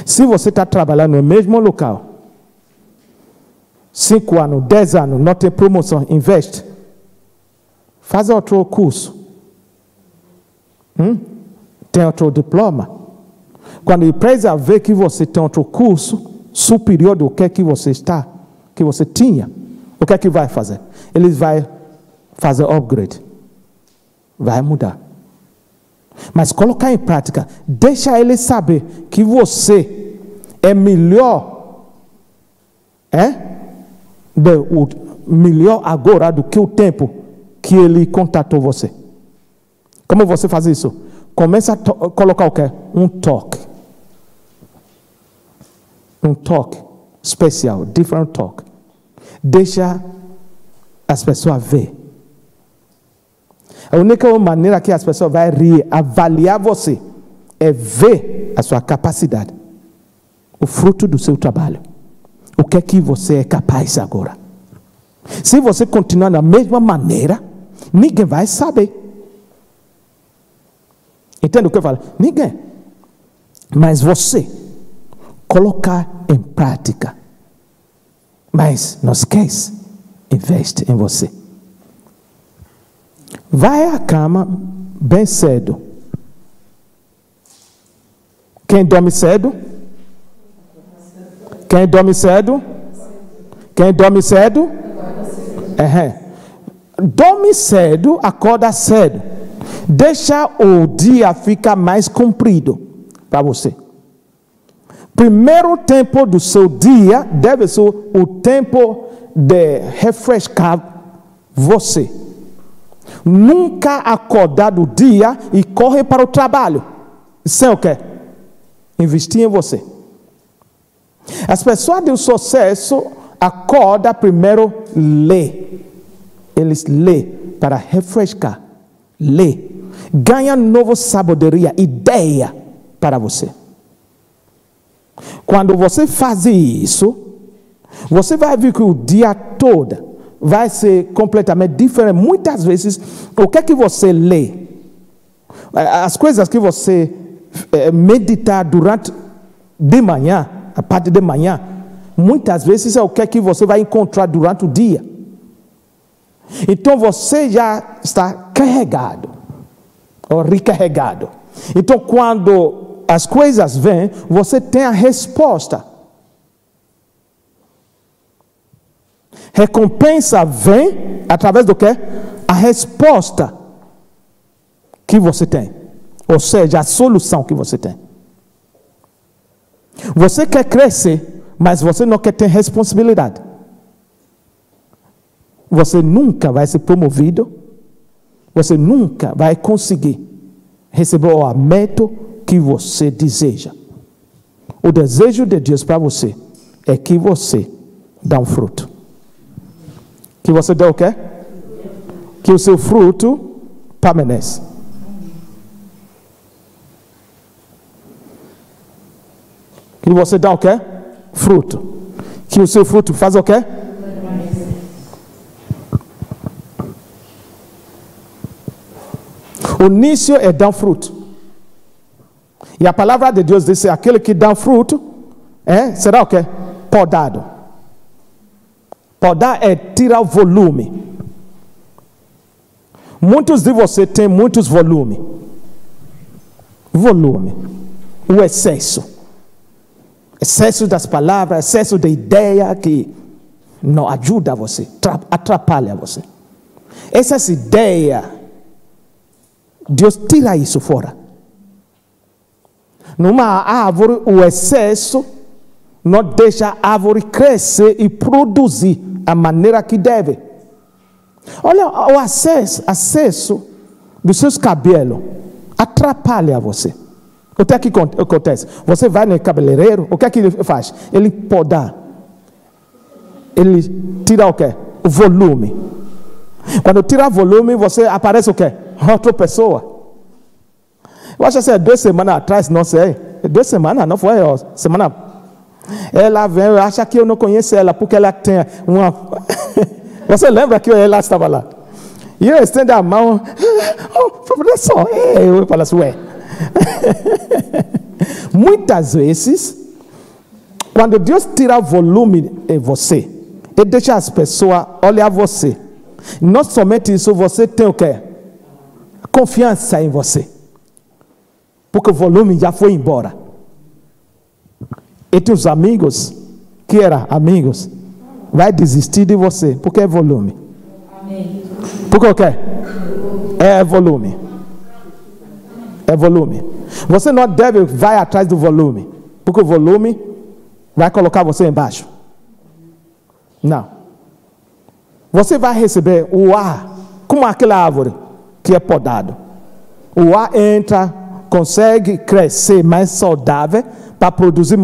Se você está trabalhando no mesmo local, 5 anos, 10 anos, não tem promoção, investe. Faz outro curso. Tem outro diploma. Quando a empresa vê que você tem outro curso superior do que você está, que você tinha, o que vai fazer? Eles vão fazer upgrade. Vai mudar. Mas colocar em prática, deixa ele saber que você é melhor, melhor agora do que o tempo que ele contatou você. Como você faz isso? Começa a colocar o quê? Um toque. Um toque especial, different talk. Deixa as pessoas ver. A única maneira que as pessoas vão avaliar você é ver a sua capacidade, o fruto do seu trabalho. O que é que você é capaz agora? Se você continuar da mesma maneira, ninguém vai saber. Entende o que eu falo? Ninguém. Mas você colocar em prática. Mas não esquece, investe em você. Vai à cama bem cedo. Quem dorme cedo? Quem dorme cedo? Quem dorme cedo? Dorme cedo, acorda cedo. Deixa o dia ficar mais comprido para você. Primeiro tempo do seu dia deve ser o tempo de refrescar você. Nunca acordar do dia e correr para o trabalho. Isso é o quê? Investir em você. As pessoas de sucesso acordam primeiro ler. Eles lêem para refrescar. Lê. Ganha nova sabedoria, ideia para você. Quando você faz isso, você vai ver que o dia todo vai ser completamente diferente. Muitas vezes, o que é que você lê? As coisas que você meditar durante de manhã, a parte de manhã, muitas vezes é o que é que você vai encontrar durante o dia. Então você já está carregado, ou recarregado. Então quando as coisas vêm, você tem a resposta. Recompensa vem através do quê? A resposta que você tem. Ou seja, a solução que você tem. Você quer crescer, mas você não quer ter responsabilidade. Você nunca vai ser promovido. Você nunca vai conseguir receber o aumento que você deseja. O desejo de Deus para você é que você dê um fruto. Que você dê o quê? Que o seu fruto permaneça. Que você dê o quê? Fruto. Que o seu fruto faz o quê? O início é dar fruto. E a palavra de Deus diz: aquele que dá fruto, será o quê? Podado. Podar é tirar o volume. Muitos de vocês têm muitos volumes. Volume. O excesso. Excesso das palavras, excesso de ideia que não ajuda você, atrapalha você. Essas ideias, Deus tira isso fora. Numa árvore, o excesso não deixa a árvore crescer e produzir a maneira que deve. Olha, o acesso dos seus cabelos atrapalha você. O que é que acontece? Você vai no cabeleireiro, o que é que ele faz? Ele poda. Ele tira o quê? O volume. Quando tira o volume, você aparece o quê? Outra pessoa. Eu acho que 2 semanas atrás, não sei. 2 semanas, não foi? Semana. Ela vem, eu acho que eu não conheço ela, porque ela tem uma... Você lembra que ela estava lá? E eu estendo a mão. Professor, eu falo assim, Muitas vezes, quando Deus tira o volume em você, Ele deixa as pessoas olhar você Não somente isso, você tem o quê? Confiança em você. Porque o volume já foi embora. E teus amigos, que eram amigos, vai desistir de você, porque é volume. Amém. Porque o quê? É volume. É volume. Você não deve vai atrás do volume, porque o volume vai colocar você embaixo. Não. Você vai receber o ar, como aquela árvore que é podado. O ar entra, consegue crescer mais saudável para produzir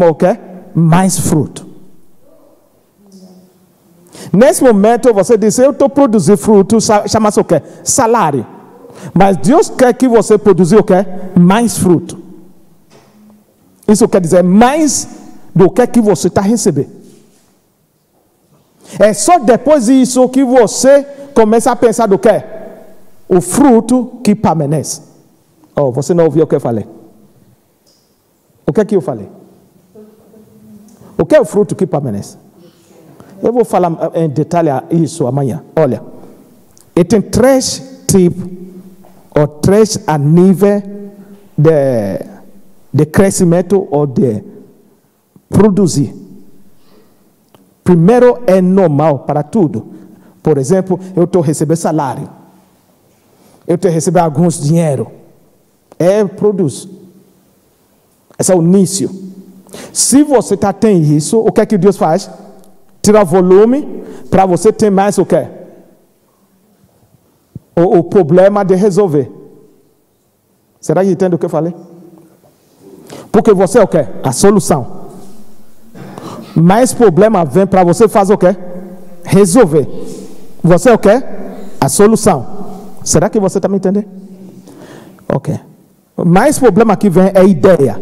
mais fruto. Nesse momento você diz, eu estou produzindo fruto, chama-se o quê? Salário. Mas Deus quer que você produza o quê? Mais fruto. Isso quer dizer mais do que você está recebendo. É só depois disso que você começa a pensar do quê? O fruto que permanece. Oh, você não ouviu o que eu falei? O que eu falei? O que é o fruto que permanece? Eu vou falar em detalhe isso amanhã. Olha, e tem 3 tipos, ou 3 a nível de crescimento ou de produzir. Primeiro é normal para tudo. Por exemplo, eu estou recebendo salário. Eu estou recebendo alguns dinheiro. Produz. Esse é o início. Se você tem isso, o que é que Deus faz? Tira volume para você ter mais o quê? O problema de resolver. Será que entende o que eu falei? Porque você é o quê? A solução. Mais problema vem para você fazer o quê? Resolver. Você é o quê? A solução. Será que você está me entendendo? Ok. Mais problema que vem é ideia.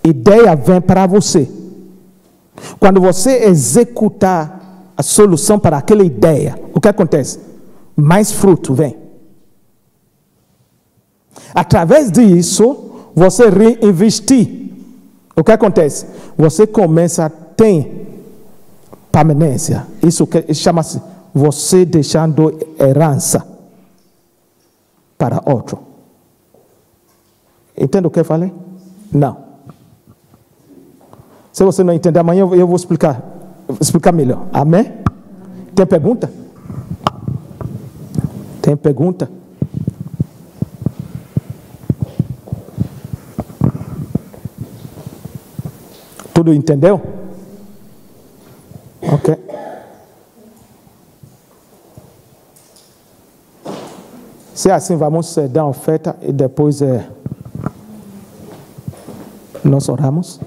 Ideia vem para você. Quando você executar a solução para aquela ideia, o que acontece? Mais fruto vem. Através disso, você reinvestir. O que acontece? Você começa a ter permanência. Isso chama-se você deixando herança para outro. Entende o que eu falei? Não. Se você não entender, amanhã eu vou explicar melhor. Amém? Tem pergunta? Tem pergunta? Tudo entendeu? Ok. Se é assim, vamos dar a oferta e depois nós oramos.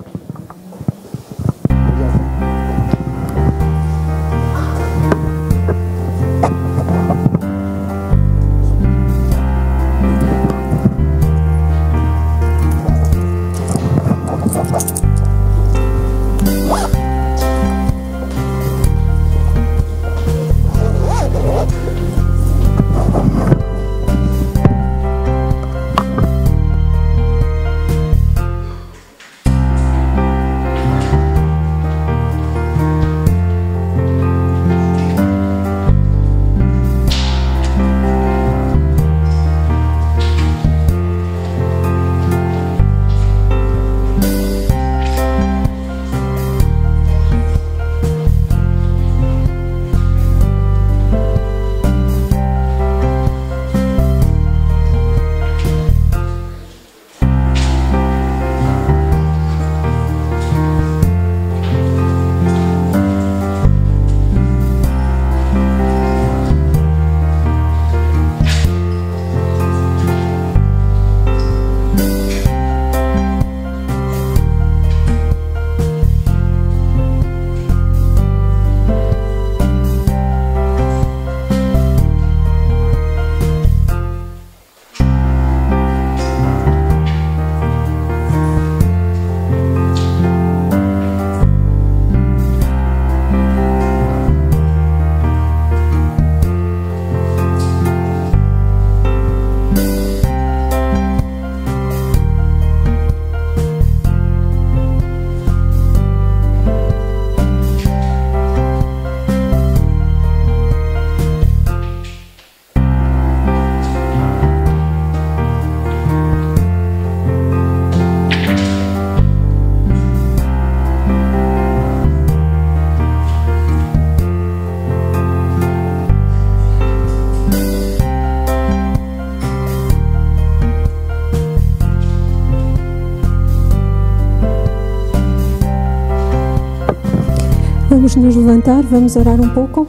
Vamos nos levantar, vamos orar um pouco.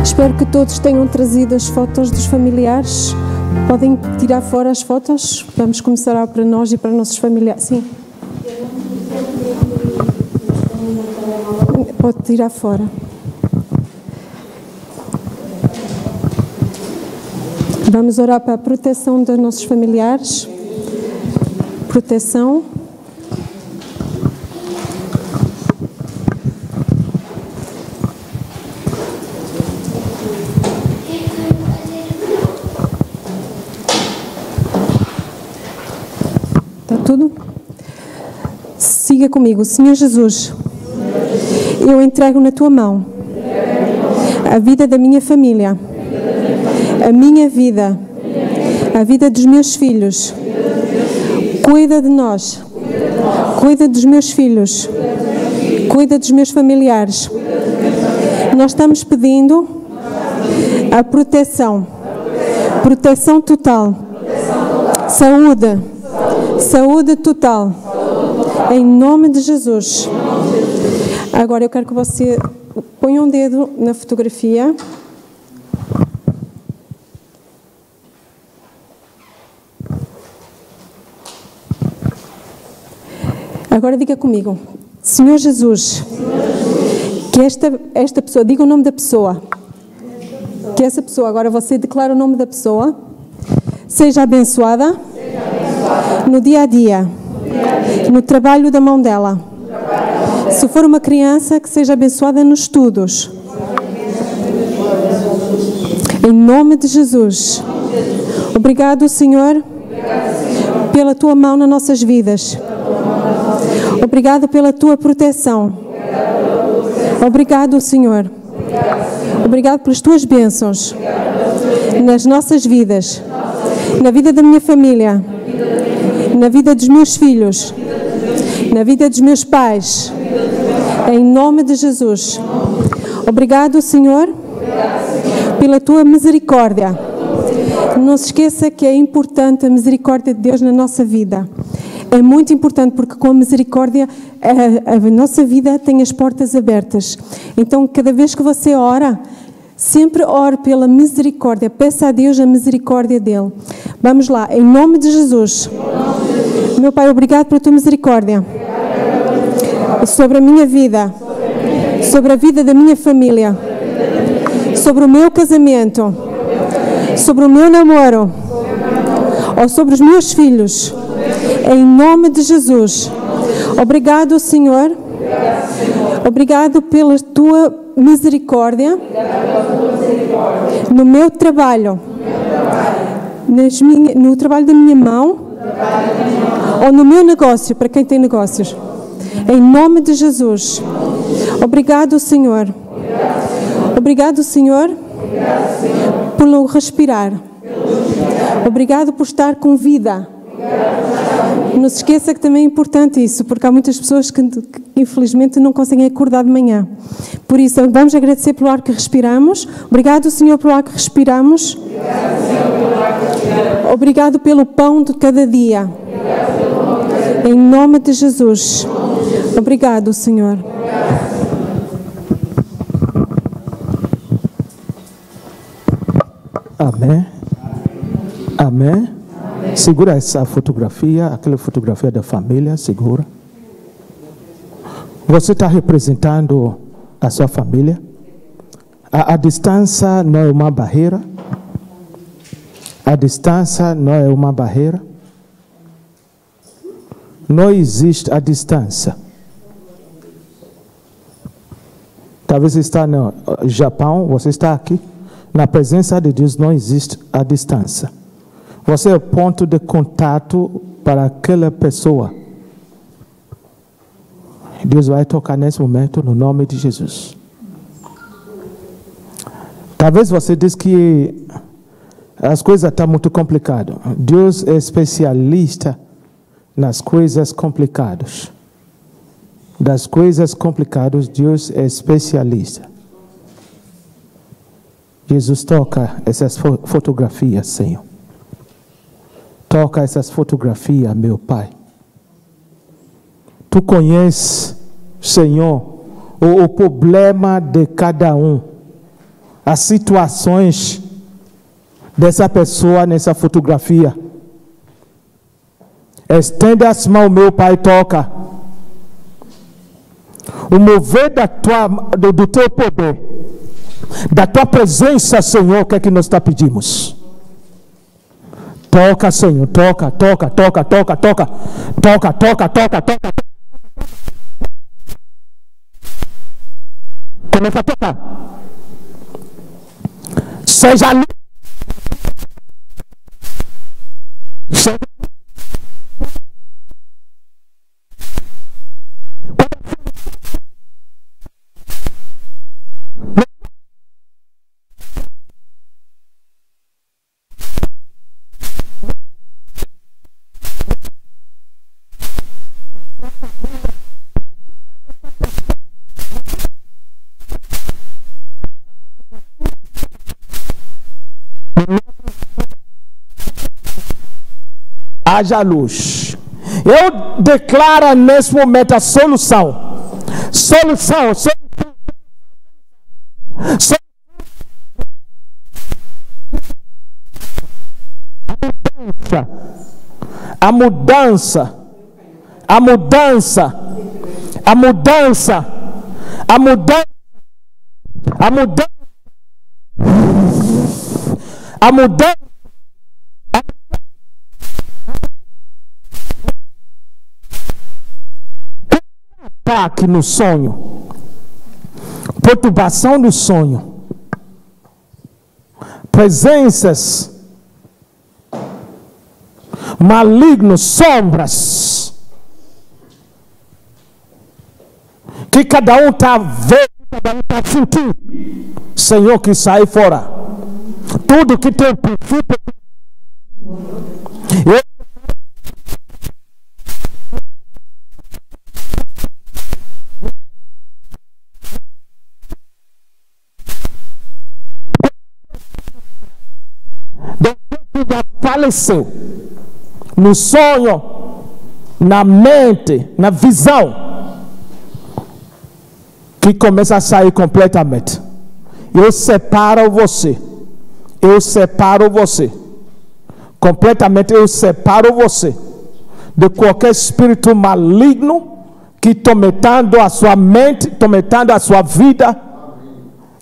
Espero que todos tenham trazido as fotos dos familiares. Podem tirar fora as fotos? Vamos começar a orar para nós e para nossos familiares. Sim. Pode tirar fora. Vamos orar para a proteção dos nossos familiares. Proteção. Está tudo? Siga comigo. Senhor Jesus, eu entrego na tua mão a vida da minha família, a minha vida, a vida dos meus filhos. Cuida de nós, cuida dos meus filhos, cuida dos meus familiares. Nós estamos pedindo a proteção total, saúde total, em nome de Jesus. Agora eu quero que você ponha um dedo na fotografia. Agora diga comigo, Senhor Jesus, que esta pessoa, diga o nome da pessoa, que essa pessoa, agora você declara o nome da pessoa, seja abençoada no dia a dia, no trabalho da mão dela. Se for uma criança, que seja abençoada nos estudos. Em nome de Jesus. Obrigado, Senhor, pela tua mão nas nossas vidas. Obrigado pela tua proteção. Obrigado, Senhor. Obrigado pelas tuas bênçãos nas nossas vidas, na vida da minha família, na vida dos meus filhos, na vida dos meus pais. Em nome de Jesus. Obrigado, Senhor, pela tua misericórdia. Não se esqueça que é importante a misericórdia de Deus na nossa vida. É muito importante porque com a misericórdia a nossa vida tem as portas abertas. Então, cada vez que você ora, sempre ore pela misericórdia. Peça a Deus a misericórdia dele. Vamos lá, em nome de Jesus. Meu Pai, obrigado pela tua misericórdia sobre a minha vida, sobre a vida da minha família, sobre o meu casamento, sobre o meu namoro, ou sobre os meus filhos. Em nome de Jesus. Obrigado, Senhor. Obrigado pela tua misericórdia no meu trabalho, no trabalho da minha mão ou no meu negócio, para quem tem negócios. Em nome de Jesus. Obrigado, Senhor. Obrigado, Senhor, pelo respirar. Obrigado por estar com vida. Não se esqueça que também é importante isso, porque há muitas pessoas que infelizmente não conseguem acordar de manhã. Por isso, vamos agradecer pelo ar que respiramos. Obrigado, Senhor, pelo ar que respiramos. Obrigado pelo pão de cada dia. Em nome de Jesus. Obrigado, Senhor. Amém. Amém. Segura essa fotografia, aquela fotografia da família, segura. Você está representando a sua família. A distância não é uma barreira. A distância não é uma barreira. Não existe a distância. Talvez você está no Japão, você está aqui. Na presença de Deus não existe a distância. Você é o ponto de contato para aquela pessoa. Deus vai tocar nesse momento no nome de Jesus. Talvez você diz que as coisas estão muito complicadas. Deus é especialista nas coisas complicadas. Das coisas complicadas, Deus é especialista. Jesus toca essas fotografias, Senhor. Toca essas fotografias, meu Pai. Tu conheces Senhor, o problema de cada um, as situações dessa pessoa nessa fotografia. Estende as mãos, meu Pai, toca. O mover do teu poder, da tua presença, Senhor, o que é que nós está pedimos? Toca, Senhor, toca, toca, toca, toca, toca, toca, toca, toca, toca. Começa a tocar. Seja luz. Seja haja luz. Eu declaro nesse momento a solução. Solução. A mudança. A mudança. A mudança. A mudança. A mudança. A mudança. Ataque no sonho, perturbação do sonho, presenças malignas, sombras, que cada um está vendo, cada um está sentindo, Senhor, que sai fora, tudo que tem princípio, já faleceu no sonho, na mente, na visão, que começa a sair completamente. Eu separo você completamente, eu separo você de qualquer espírito maligno que tormentando a sua mente, tormentando a sua vida,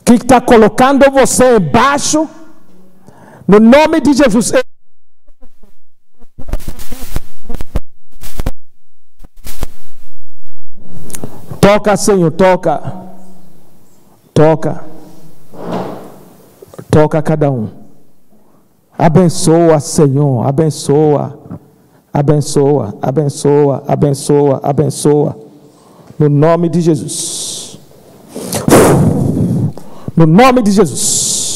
que está colocando você embaixo. No nome de Jesus. Toca, Senhor, toca. Toca. Toca cada um. Abençoa, Senhor. Abençoa. Abençoa. Abençoa. Abençoa. Abençoa. No nome de Jesus. No nome de Jesus.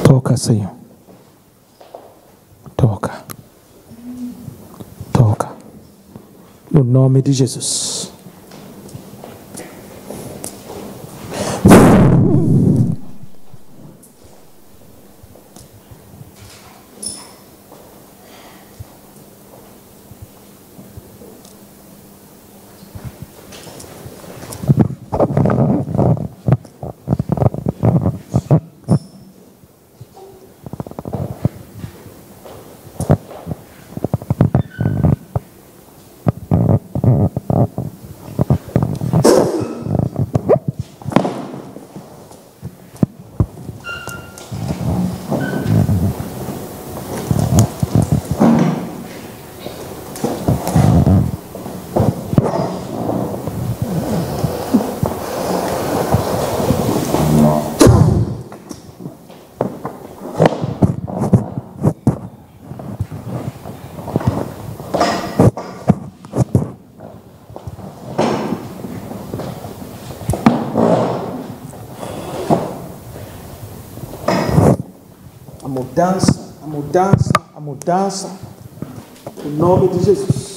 Toca, Senhor. Toca. Toca. No nome de Jesus. a mudança, em nome de Jesus.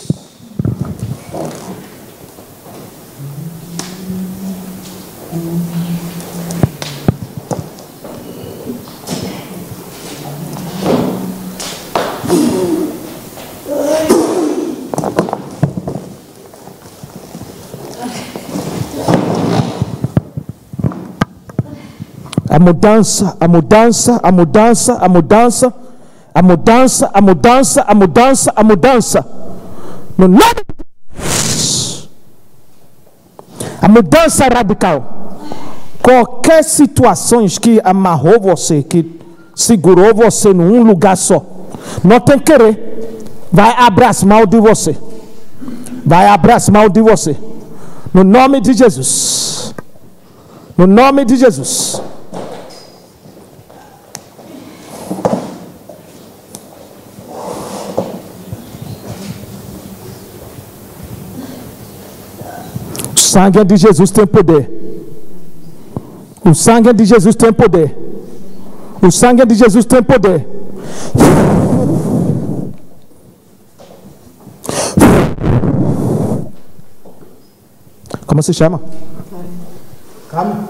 A mudança, a mudança, a mudança, a mudança, a mudança, a mudança, a mudança, a mudança. No nome de Jesus. A mudança radical. Qualquer situação que amarrou você, que segurou você num lugar só, não tem que querer, vai aproximar de você. Vai aproximar de você. No nome de Jesus. No nome de Jesus. O sangue de Jesus tem poder. O sangue de Jesus tem poder. O sangue de Jesus tem poder. Como se chama? Calma.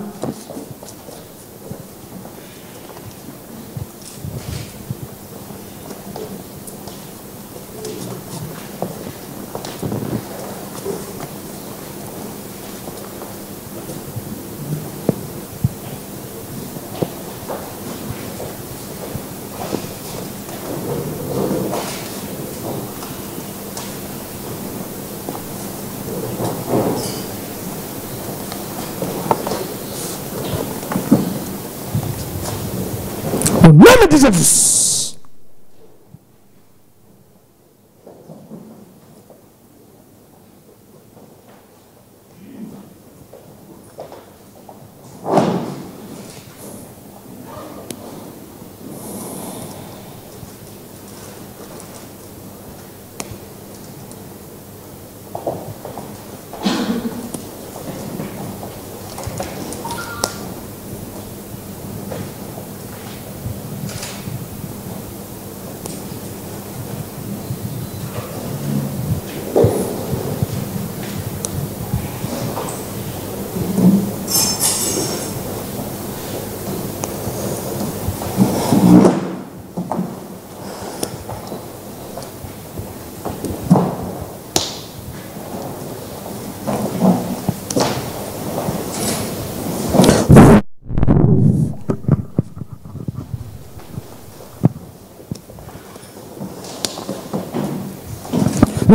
No nome de Jesus.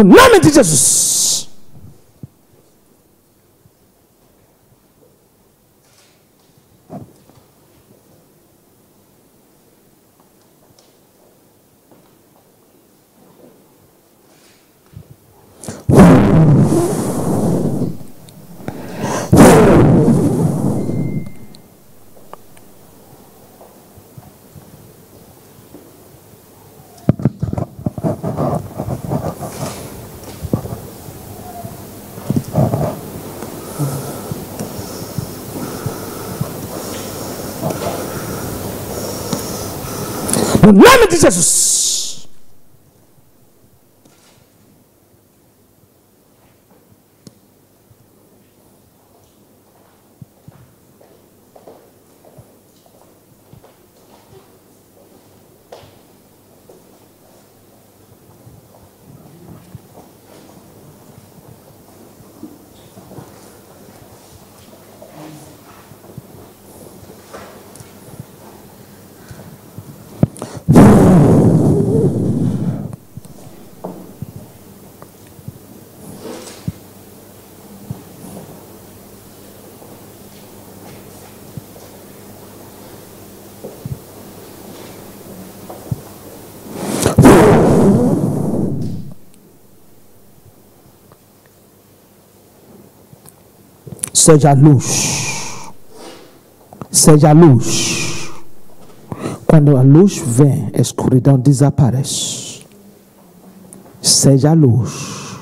No nome de Jesus. No nome de Jesus. Seja luz. Seja luz. Quando a luz vem, a escuridão desaparece. Seja luz.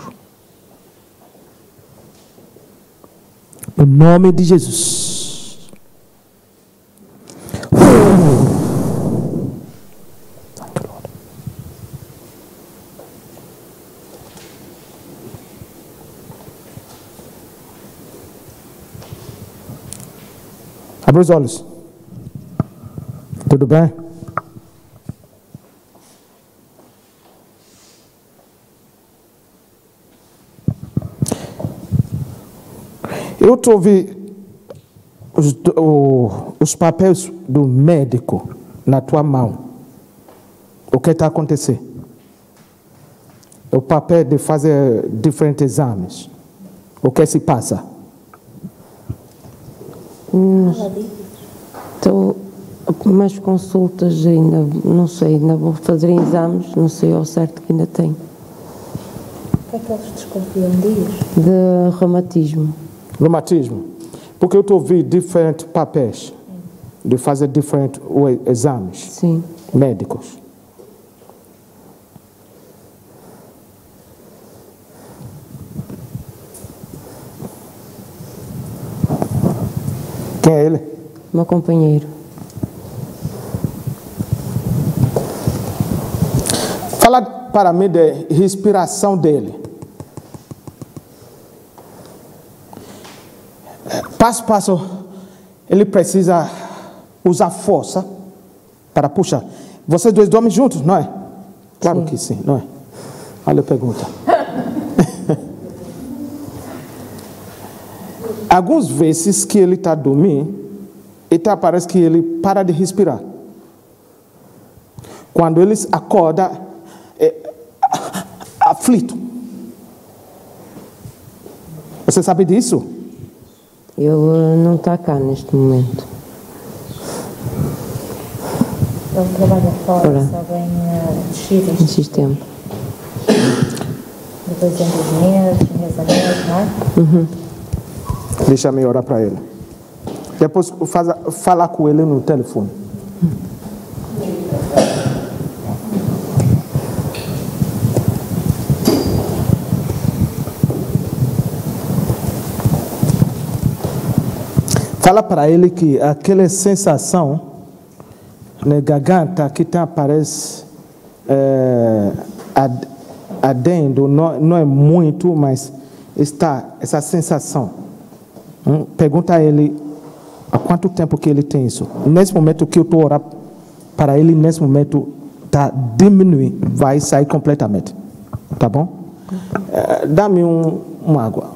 No nome de Jesus. Abre os olhos. Tudo bem? Eu te ouvi os papéis do médico na tua mão. O que está acontecendo? O papel de fazer diferentes exames. O que se passa? Estou mais consultas ainda, não sei, ainda vou fazer exames, não sei ao certo que ainda tenho. O que é que eles desconfiam disso? De reumatismo. Reumatismo. Porque eu estou ouvindo diferentes papéis de fazer diferentes exames. Sim. Médicos. Quem é ele? Meu companheiro. Fala para mim da respiração dele. Passo a passo, ele precisa usar força para puxar. Vocês dois dormem juntos, não é? Claro que sim, não é? Olha a pergunta. Algumas vezes que ele está dormindo, parece que ele para de respirar. Quando ele acorda, é aflito. Você sabe disso? Ele não está cá neste momento. Ele trabalha fora, só vem de X Em sistema. depois em 2 meses, mês a mês, não é? Deixa-me orar para ele. Depois falar com ele no telefone. Fala para ele que aquela sensação na garganta que aparece ardendo, não é muito, mas está essa sensação. Pergunta a ele há quanto tempo que ele tem isso. Nesse momento que eu estou orando para ele, nesse momento está diminuindo, vai sair completamente. Tá bom? Dá-me uma água.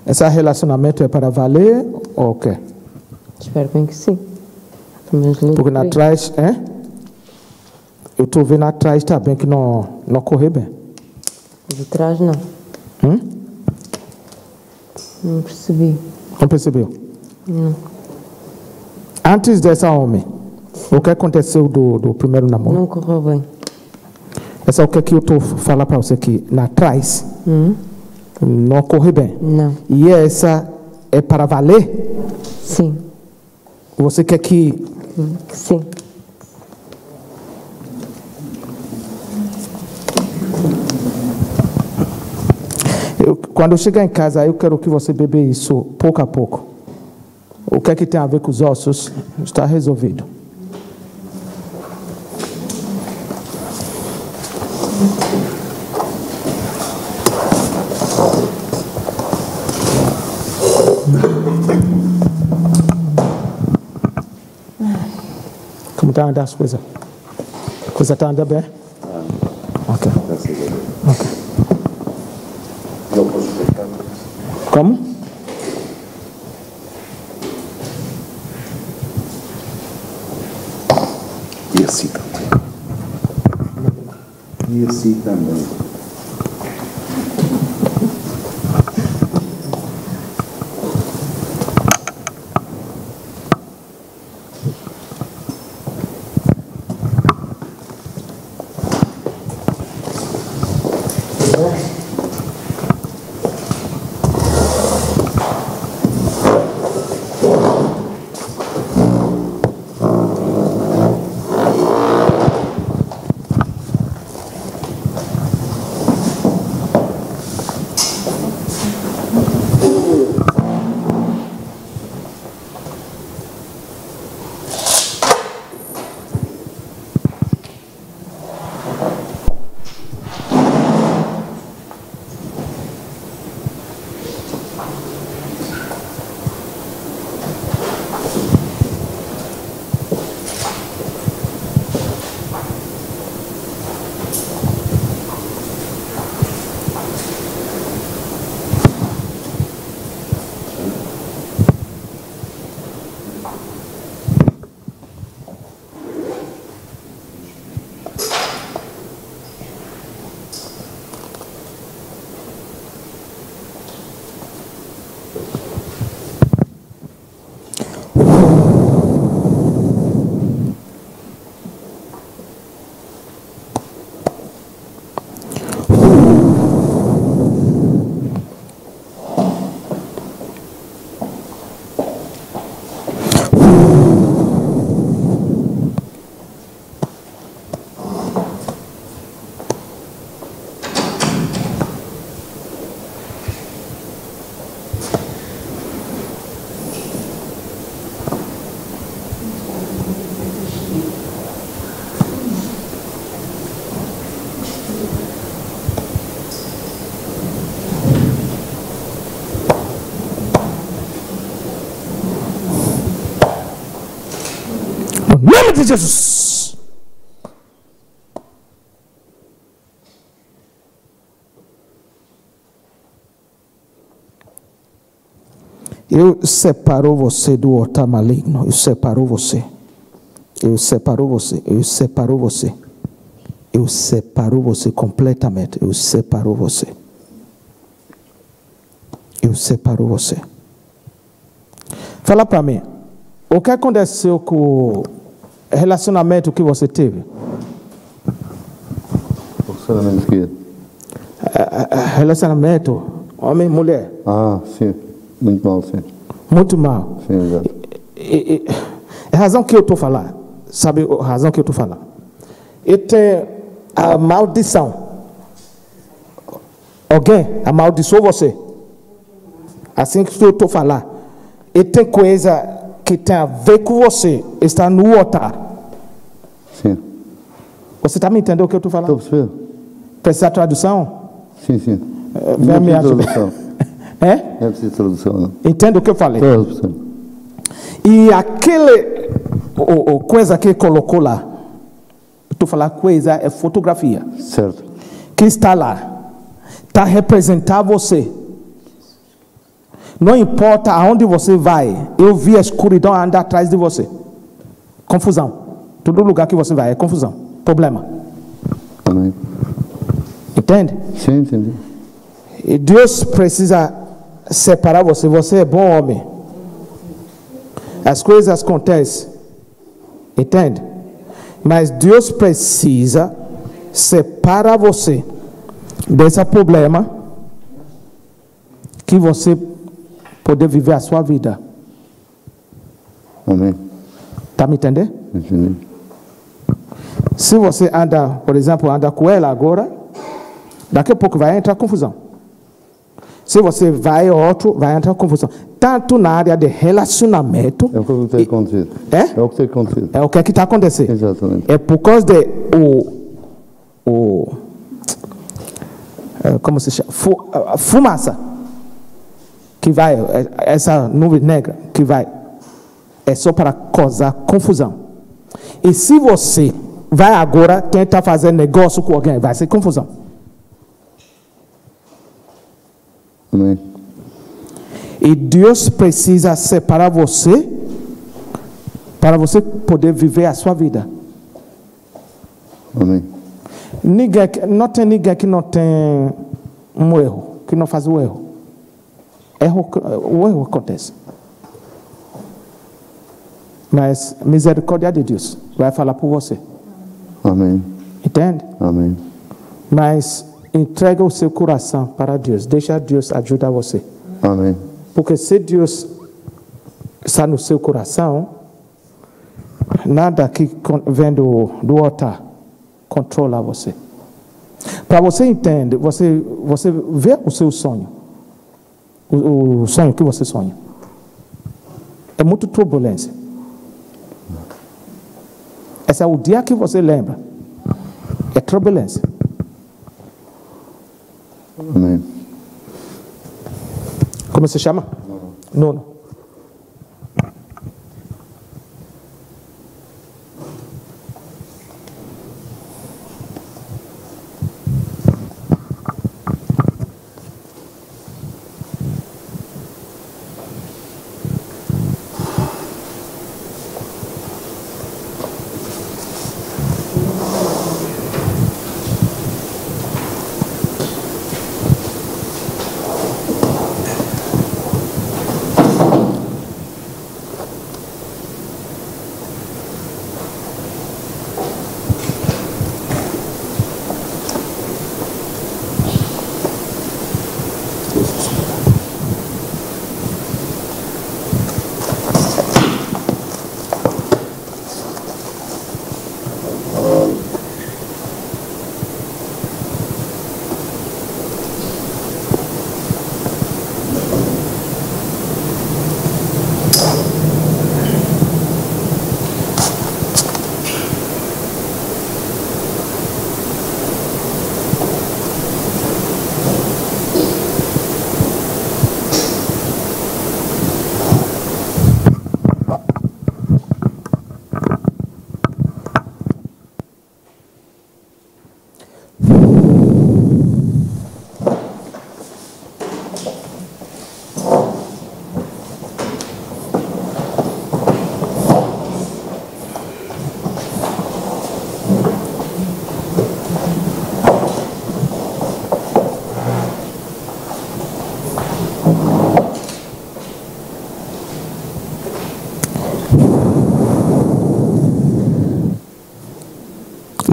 Esse relacionamento é para valer ou o quê? Espero bem que sim. Porque na trás, eu estou vendo atrás também que não corre bem. De trás não. Não percebi. Não percebeu? Não. Antes dessa homem, o que aconteceu do primeiro namoro? Não correu bem. Essa é o que eu estou falando para você aqui. Na trás, não corre bem. Não. E essa é para valer? Sim. Você quer que... Sim. Quando eu chegar em casa, eu quero que você beba isso pouco a pouco. O que é que tem a ver com os ossos está resolvido. Como está andando as coisas? A coisa está andando bem? Ok. Como? E assim também. E assim também. de Jesus. Eu separo você do altar maligno. Eu separo você. Eu separo você. Eu separo você. Eu separo você completamente. Eu separo você. Eu separo você. Fala para mim. O que aconteceu com o relacionamento que você teve? Relacionamento que? Relacionamento homem e mulher. Ah, sim. Muito mal, sim. Muito mal. Sim, exato. É a razão que eu estou falando. Sabe a razão que eu estou falando? E tem a maldição. Alguém amaldiçoou você. Assim que eu estou falando. E tem coisa que tem a ver com você. Está no altar. Sim. Você está me entendendo o que eu estou falando? Estou a perceber? Precisa Tradução? Sim, sim. Vem Não me precisa ajudar. tradução. É? Não é preciso tradução, não. Entende o que eu falei? Estou a perceber. E aquele coisa que colocou lá, tu falar coisa é fotografia, Certo. que está lá, está representar você. Não importa aonde você vai, eu vi a escuridão andar atrás de você. Confusão. Todo lugar que você vai é confusão, problema. Amém. Entende? Sim, entendi. E Deus precisa separar você. Você é bom homem. As coisas acontecem. Entende? Mas Deus precisa separar você desse problema que você poder viver a sua vida. Amém. Tá me entendendo? Entendi. Se você anda, por exemplo, anda com ela agora, daqui a pouco vai entrar confusão. Se você vai outro, vai entrar confusão. Tanto na área de relacionamento. É o que tem acontecido. É? É o que tem acontecido. É o que está acontecendo. Exatamente. É por causa de como se chama? Fumaça que vai, essa nuvem negra que vai, é só para causar confusão. E se você vai agora tentar fazer negócio com alguém, vai ser confusão. Amém. E Deus precisa separar você para você poder viver a sua vida. Amém. Não tem ninguém que não tem um erro, que não faz o erro. O erro acontece. Mas misericórdia de Deus vai falar por você. Amém. Entende? Amém. Mas entrega o seu coração para Deus. Deixa Deus ajudar você. Amém. Porque se Deus está no seu coração, nada que vem do altar controla você. Para você entender, você vê o seu sonho. O sonho que você sonha. É muito turbulência. Esse é o dia que você lembra. É turbulência. Amém. Como se chama? Nuno.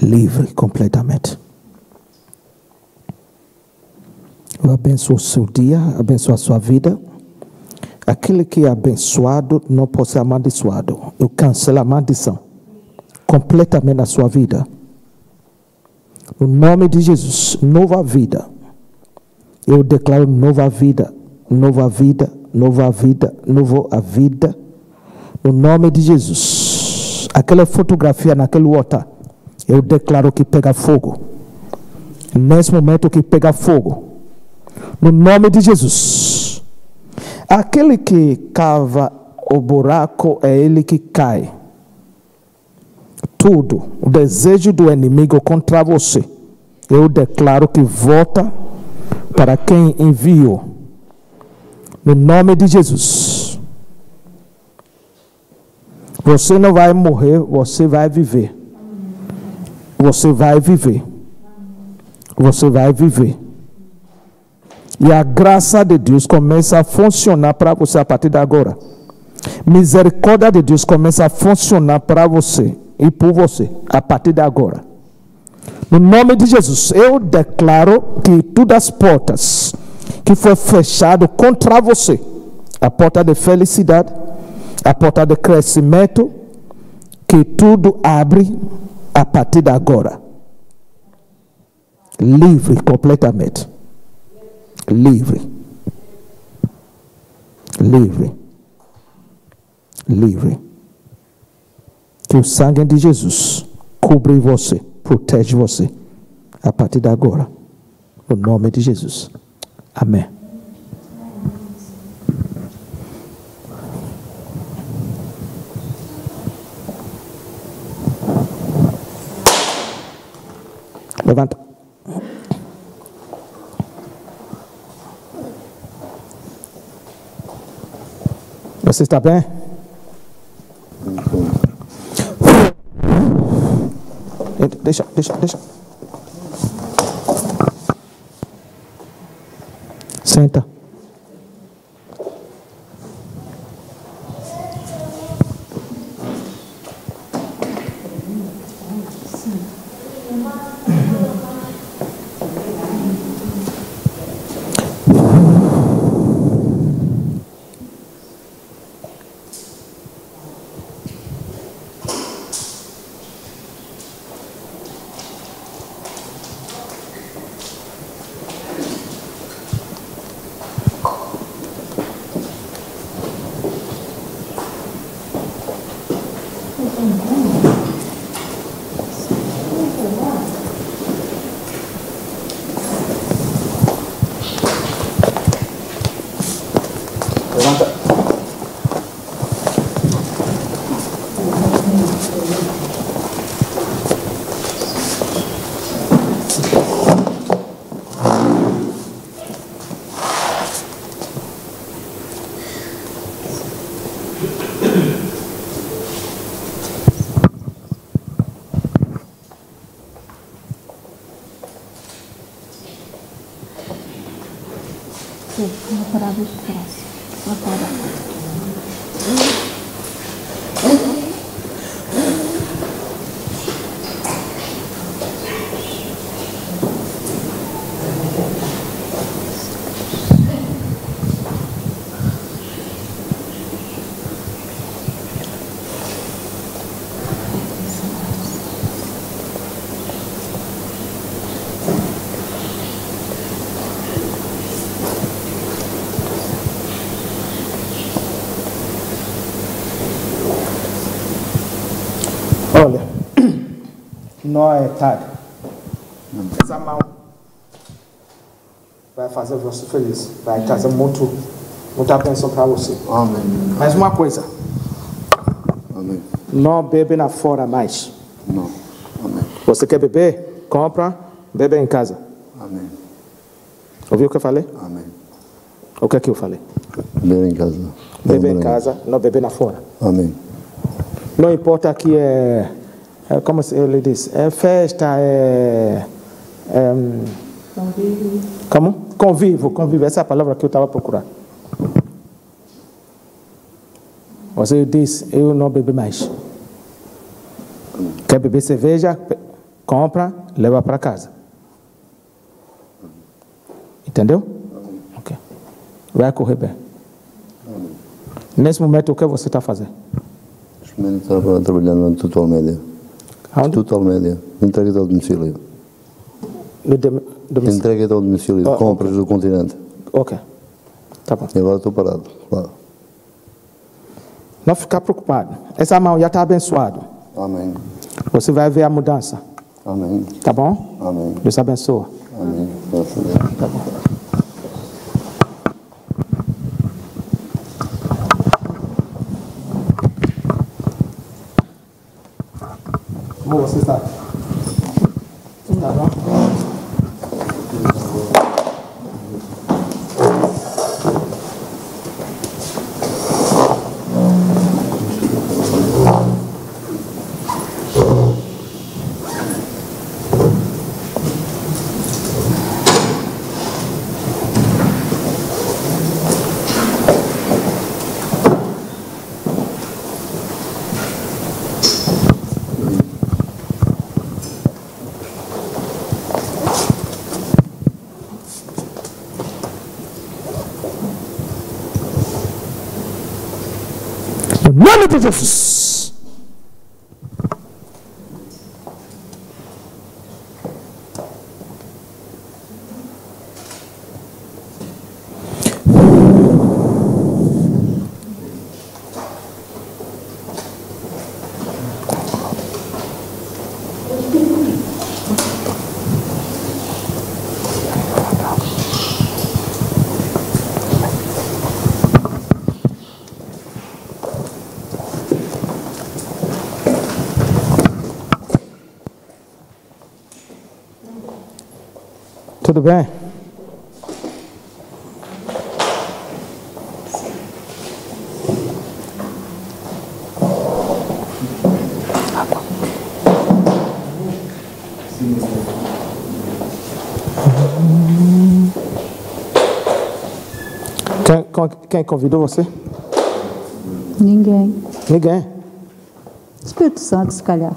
Livre completamente. Eu abençoo o seu dia, abençoo a sua vida. Aquele que é abençoado não pode ser amaldiçoado. Eu cancelo a maldição completamente na sua vida. No nome de Jesus, nova vida. Eu declaro nova vida, nova vida, nova vida, nova vida. No nome de Jesus. Aquela fotografia naquele altar, eu declaro que pega fogo. Nesse momento que pega fogo. No nome de Jesus. Aquele que cava o buraco é ele que cai. Tudo, o desejo do inimigo contra você, eu declaro que volta para quem enviou. No nome de Jesus. Você não vai morrer, você vai viver. Você vai viver. Você vai viver. E a graça de Deus começa a funcionar para você a partir de agora. Misericórdia de Deus começa a funcionar para você e por você a partir de agora. No nome de Jesus, eu declaro que todas as portas que foi fechado contra você, a porta de felicidade, a porta de crescimento, que tudo abre a partir de agora. Livre completamente. Livre. Livre. Livre. Que o sangue de Jesus cubra você, protege você a partir de agora. No nome de Jesus. Amém. Levanta. Você está bem? Deixa. Senta. Olha, não é tarde. Essa mão vai fazer você feliz. Vai trazer muita bênção para você. Amém. Mas uma coisa. Amém. Não bebe lá fora mais. Não. Amém. Você quer beber? Compra, bebe em casa. Amém. Ouviu o que eu falei? Amém. O que é que eu falei? Beber em casa. Beber em casa, não beber lá fora. Amém. Não importa que como ele diz, é festa, como? Convívio, essa é a palavra que eu estava procurando. Você diz, eu não bebo mais. Quer beber cerveja? compra, leva para casa. Entendeu? Ok. Vai correr bem. Nesse momento, o que você está fazendo? Neste momento estava trabalhando no Total Média. Aonde? Total Média. Entrega ao domicílio. Domicílio. Entrega ao domicílio. Compras do continente. Ok. Tá bom. E agora estou parado. Claro. Não ficar preocupado. Essa mão já está abençoada. Amém. Você vai ver a mudança. Amém. Tá bom? Amém. Deus abençoa. Amém. Graças a Deus. Tá bom. Como você está? Tá bom? Em nome de Jesus. Tudo bem? Quem convidou você? Ninguém. Ninguém. Espírito Santo, se calhar.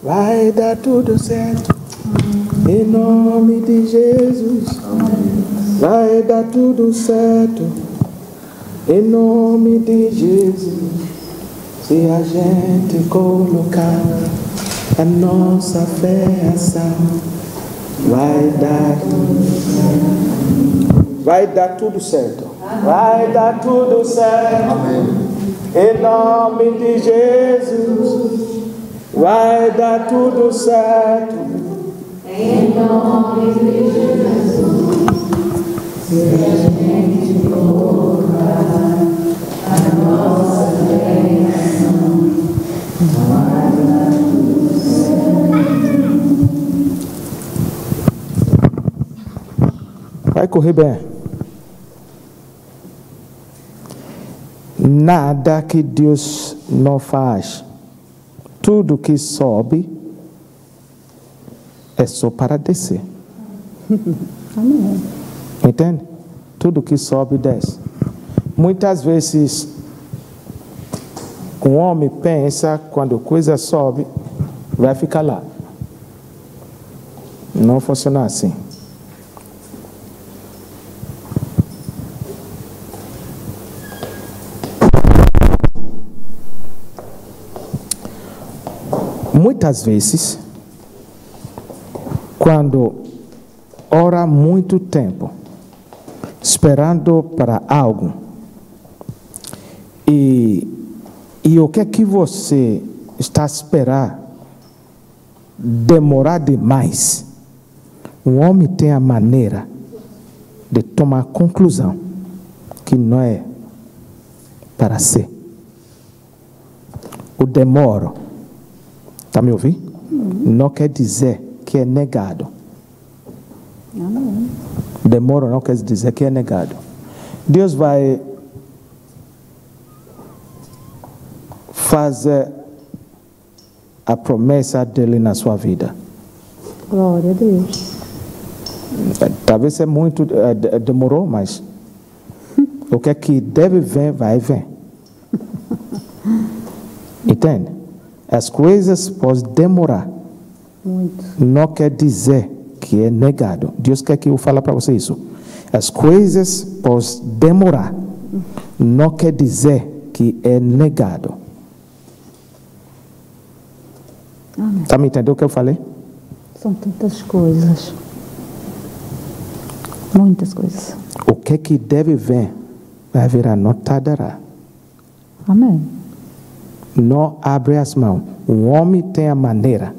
Vai dar tudo certo. Em nome de Jesus. Vai dar tudo certo. Em nome de Jesus. Se a gente colocar a nossa fé ação, vai dar tudo certo. Vai dar tudo certo. Vai dar tudo certo. Amém. Em nome de Jesus. Vai dar tudo certo. Em nome de Jesus. Se a gente colocar a nossa bênção, vai dar tudo certo. Vai correr bem. Nada que Deus não faz. Tudo que sobe é só para descer. Amém. Entende? Tudo que sobe desce. Muitas vezes o homem pensa quando a coisa sobe, vai ficar lá. Não funciona assim. Muitas vezes, quando ora muito tempo, esperando para algo, e o que é que você está a esperar demorar demais, o homem tem a maneira de tomar conclusão que não é para ser. O demoro, está me ouvindo? Não quer dizer que é negado. Amém. Demora não quer dizer que é negado. Deus vai fazer a promessa dele na sua vida. Glória a Deus. Talvez é muito, demorou, mas o que é que deve vir, vai vir. Entende? As coisas podem demorar. Muito. Não quer dizer que é negado. Deus quer que eu fale para você isso. As coisas podem demorar. Não quer dizer que é negado. Está me entendendo o que eu falei? São tantas coisas. Muitas coisas. O que é que deve vir, vai virar, não tardará. Amém. Não abre as mãos. O homem tem a maneira.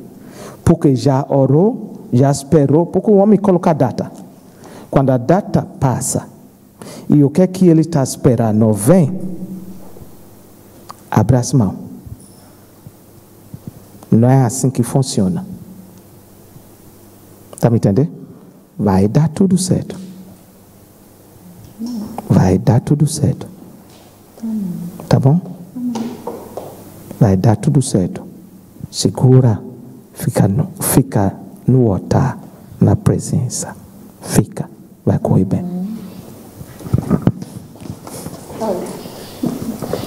Porque já orou, já esperou, porque o homem coloca a data. Quando a data passa, e o que é que ele está esperando não vem, abre as mãos. Não é assim que funciona. Está me entendendo? Vai dar tudo certo. Vai dar tudo certo. Tá bom? Vai dar tudo certo. Segura. Fica no altar, na presença. Fica. Vai correr bem.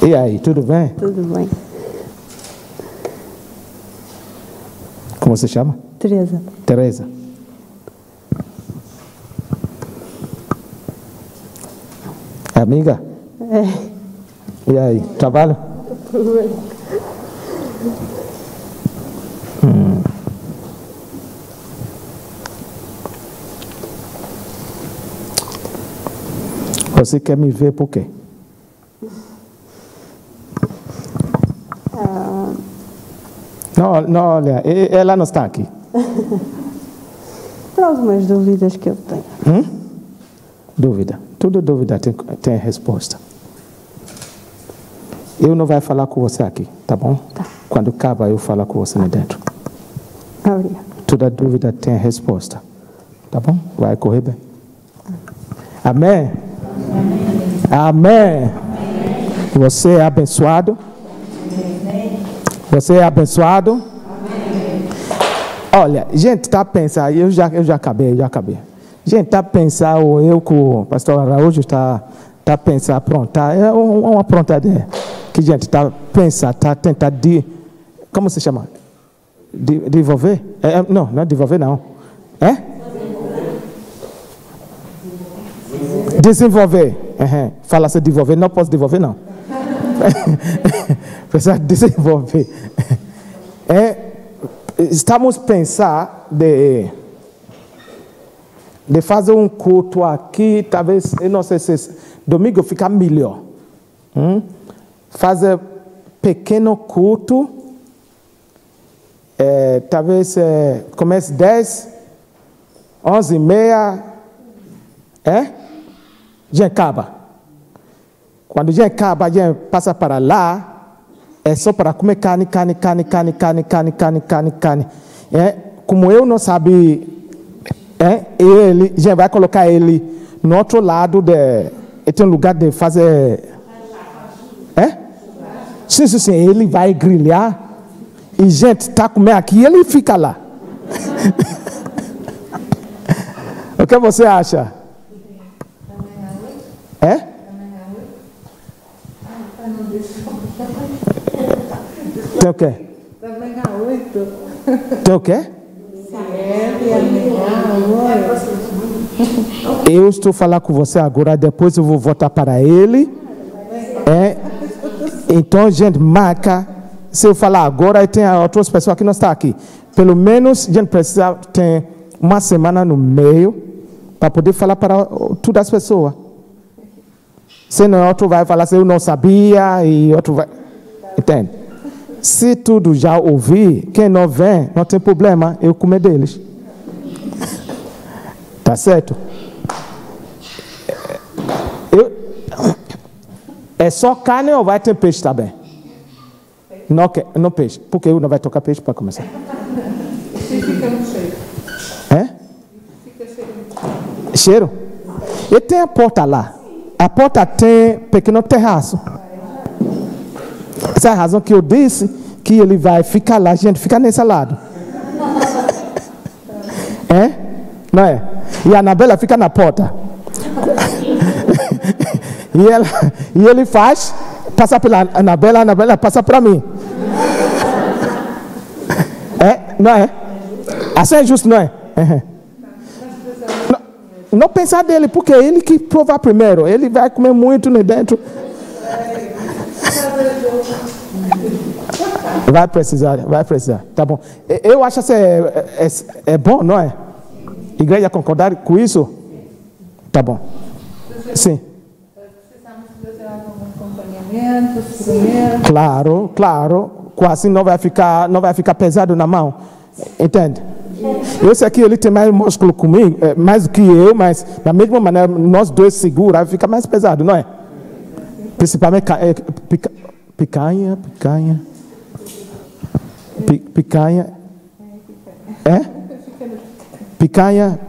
E aí, tudo bem? Tudo bem. Como você chama? Teresa. Teresa. Amiga? É. E aí, trabalho? Tudo bem. Você quer me ver por quê? Não, olha, ela não está aqui. Para algumas dúvidas que eu tenho. Dúvida. Toda dúvida tem resposta. Eu não vou falar com você aqui, tá bom? Tá. Quando acaba, eu falo com você lá dentro. Obrigada. Toda dúvida tem resposta. Tá bom? Vai correr bem. Amém? Amém. Você é abençoado? Você é abençoado? Olha, gente, tá pensando, eu já acabei. Gente, tá pensando, eu com o pastor Araújo tá pensando, aprontar, é uma aprontadeira. Que gente tá pensando, tá tentando como se chama? Desenvolver? Não é desenvolver não. É? Desenvolver. Fala se desenvolver, não posso desenvolver não. Precisa desenvolver. Estamos pensando de fazer um culto aqui, talvez, eu não sei se domingo fica melhor. Fazer pequeno culto, talvez comece 10, 11h30, já acaba. Quando já acaba, já passa para lá, é só para comer carne. Como eu não sabia, ele já vai colocar ele no outro lado, tem um lugar de fazer. Sim, ele vai grelhar e gente está comendo aqui, ele fica lá. O que você acha? Tem o quê? Tem o quê? Eu estou falando com você agora, depois eu vou voltar para ele. Então, gente, marca. Se eu falar agora, tem outras pessoas que não estão aqui. Pelo menos, a gente precisa ter uma semana no meio para poder falar para todas as pessoas. Senão, outro vai falar assim, eu não sabia, e outro vai. Entende? Se tudo já ouvir, quem não vem, não tem problema, eu comer deles. Tá certo? É só carne ou vai ter peixe também? Não peixe. Porque eu não vai tocar peixe para começar. Fica no cheiro. Cheiro? E tem a porta lá. A porta tem pequeno terraço. Essa é a razão que eu disse que ele vai ficar lá, a gente fica nesse lado. É? Não é? E a Anabela fica na porta. E ele faz, passa pela Anabela, a Anabela passa para mim. É? Não é? Assim é justo, não é? Não pensar dele, porque é ele que provar primeiro. Ele vai comer muito dentro. Vai precisar. Tá bom. Eu acho que é bom, não é? Igreja concordar com isso? Tá bom. Sim. Precisamos fazer algum acompanhamento, suprimento. Claro. Assim não vai ficar pesado na mão. Entende? Eu sei que ele tem mais músculo comigo, mais do que eu, mas da mesma maneira, nós dois segura, fica mais pesado, não é? Principalmente picanha. É? Picanha.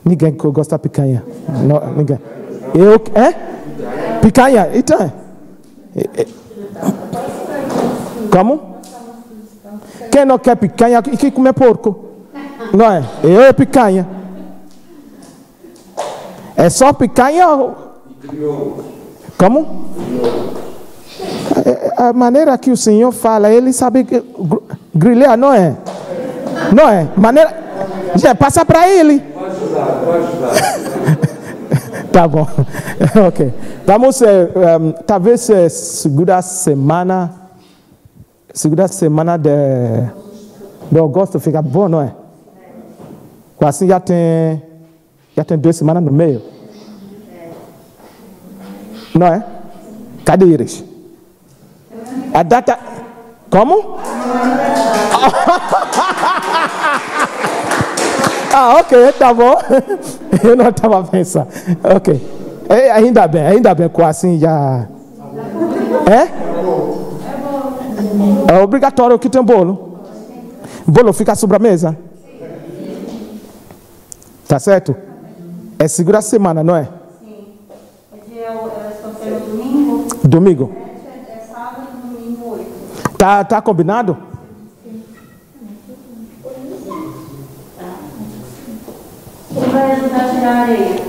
Ninguém gosta de picanha. Não, ninguém. Picanha, então. Como? Quem não quer picanha, quer comer porco. Não é? Eu é picanha. É só picanha. Como? A maneira que o Senhor fala, ele sabe grilhar, não é? Não é? Maneira. Já passa para ele. Vai ajudar. Tá bom. Ok. Vamos, talvez segunda semana de agosto fica bom, não é? Assim já tem 2 semanas no meio. Não é? Cadê Iris? A data... Como? Ok, tá bom. Eu não estava pensando. Ok. Ainda bem, com assim já... É obrigatório que tem bolo. Bolo fica sobre a mesa. Tá certo? É segunda semana, não é? Sim. É domingo? Domingo. É sábado, domingo, 8. Tá combinado? Quem vai ajudar a tirar a areia?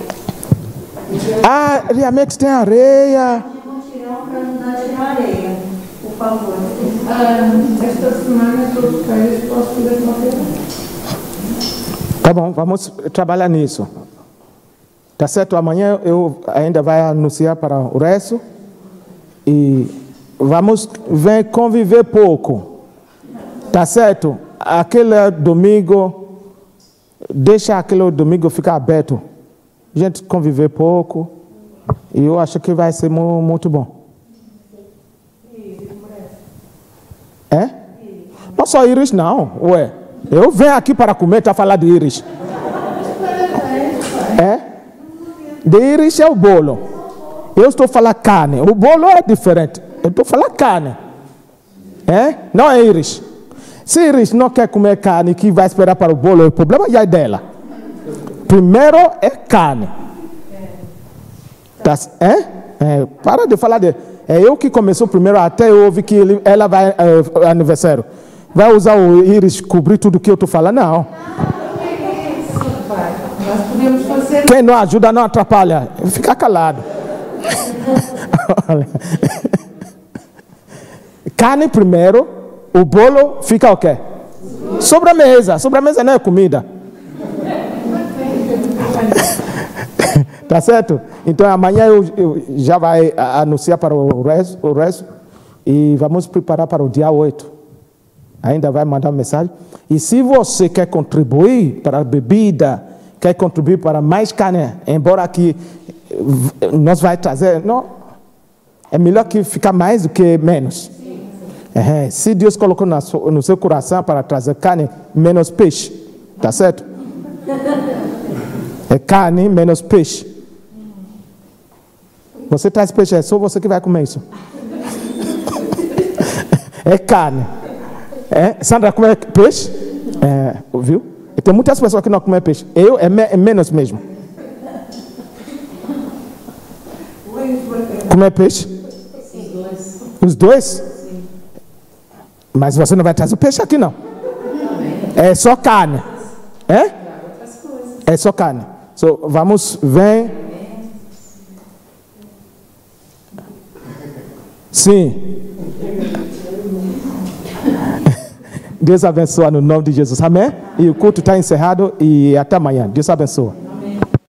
Realmente tem areia. Vamos tirar para ajudar a tirar a areia, por favor. Esta semana eu estou de férias, posso fazer qualquer coisa. Tá bom, vamos trabalhar nisso. Tá certo? Amanhã eu ainda vai anunciar para o resto. E vamos conviver pouco. Tá certo? Aquele domingo, deixa aquele domingo ficar aberto. A gente conviver pouco. E eu acho que vai ser muito bom. É? Não só Iris, não. Ué, eu venho aqui para comer, tá falando de Iris. É? De Iris é o bolo. Eu estou falando carne. O bolo é diferente. Eu estou falando carne. É? Não é Iris. Se Iris não quer comer carne, que vai esperar para o bolo, o problema já é dela. Primeiro é carne. Para de falar dele. É eu que começou primeiro, até eu ouvi que ela vai aniversário. Vai usar o Iris cobrir tudo que eu estou falando? Não. Nós podemos fazer. Quem não ajuda não atrapalha. Fica calado. Carne primeiro, o bolo fica o quê? Sobremesa. Sobremesa não é comida. Tá certo? Então amanhã eu já vai anunciar para o resto e vamos preparar para o dia 8. Ainda vai mandar mensagem. E se você quer contribuir para a bebida, quer contribuir para mais carne, embora aqui nós vai trazer, não, é melhor que ficar mais do que menos. Se Deus colocou no seu coração para trazer carne, menos peixe. Tá certo? É carne, menos peixe. Você traz peixe, é só você que vai comer isso. É carne. Sandra come peixe? Viu? E tem muitas pessoas que não comem peixe. Eu é menos mesmo. Comer peixe? Os dois. Mas você não vai trazer o peixe aqui, não. É só carne. É? É só carne. So, vamos ver. Sim. Deus abençoe no nome de Jesus. Amém? E o culto está encerrado e até amanhã. Deus abençoe.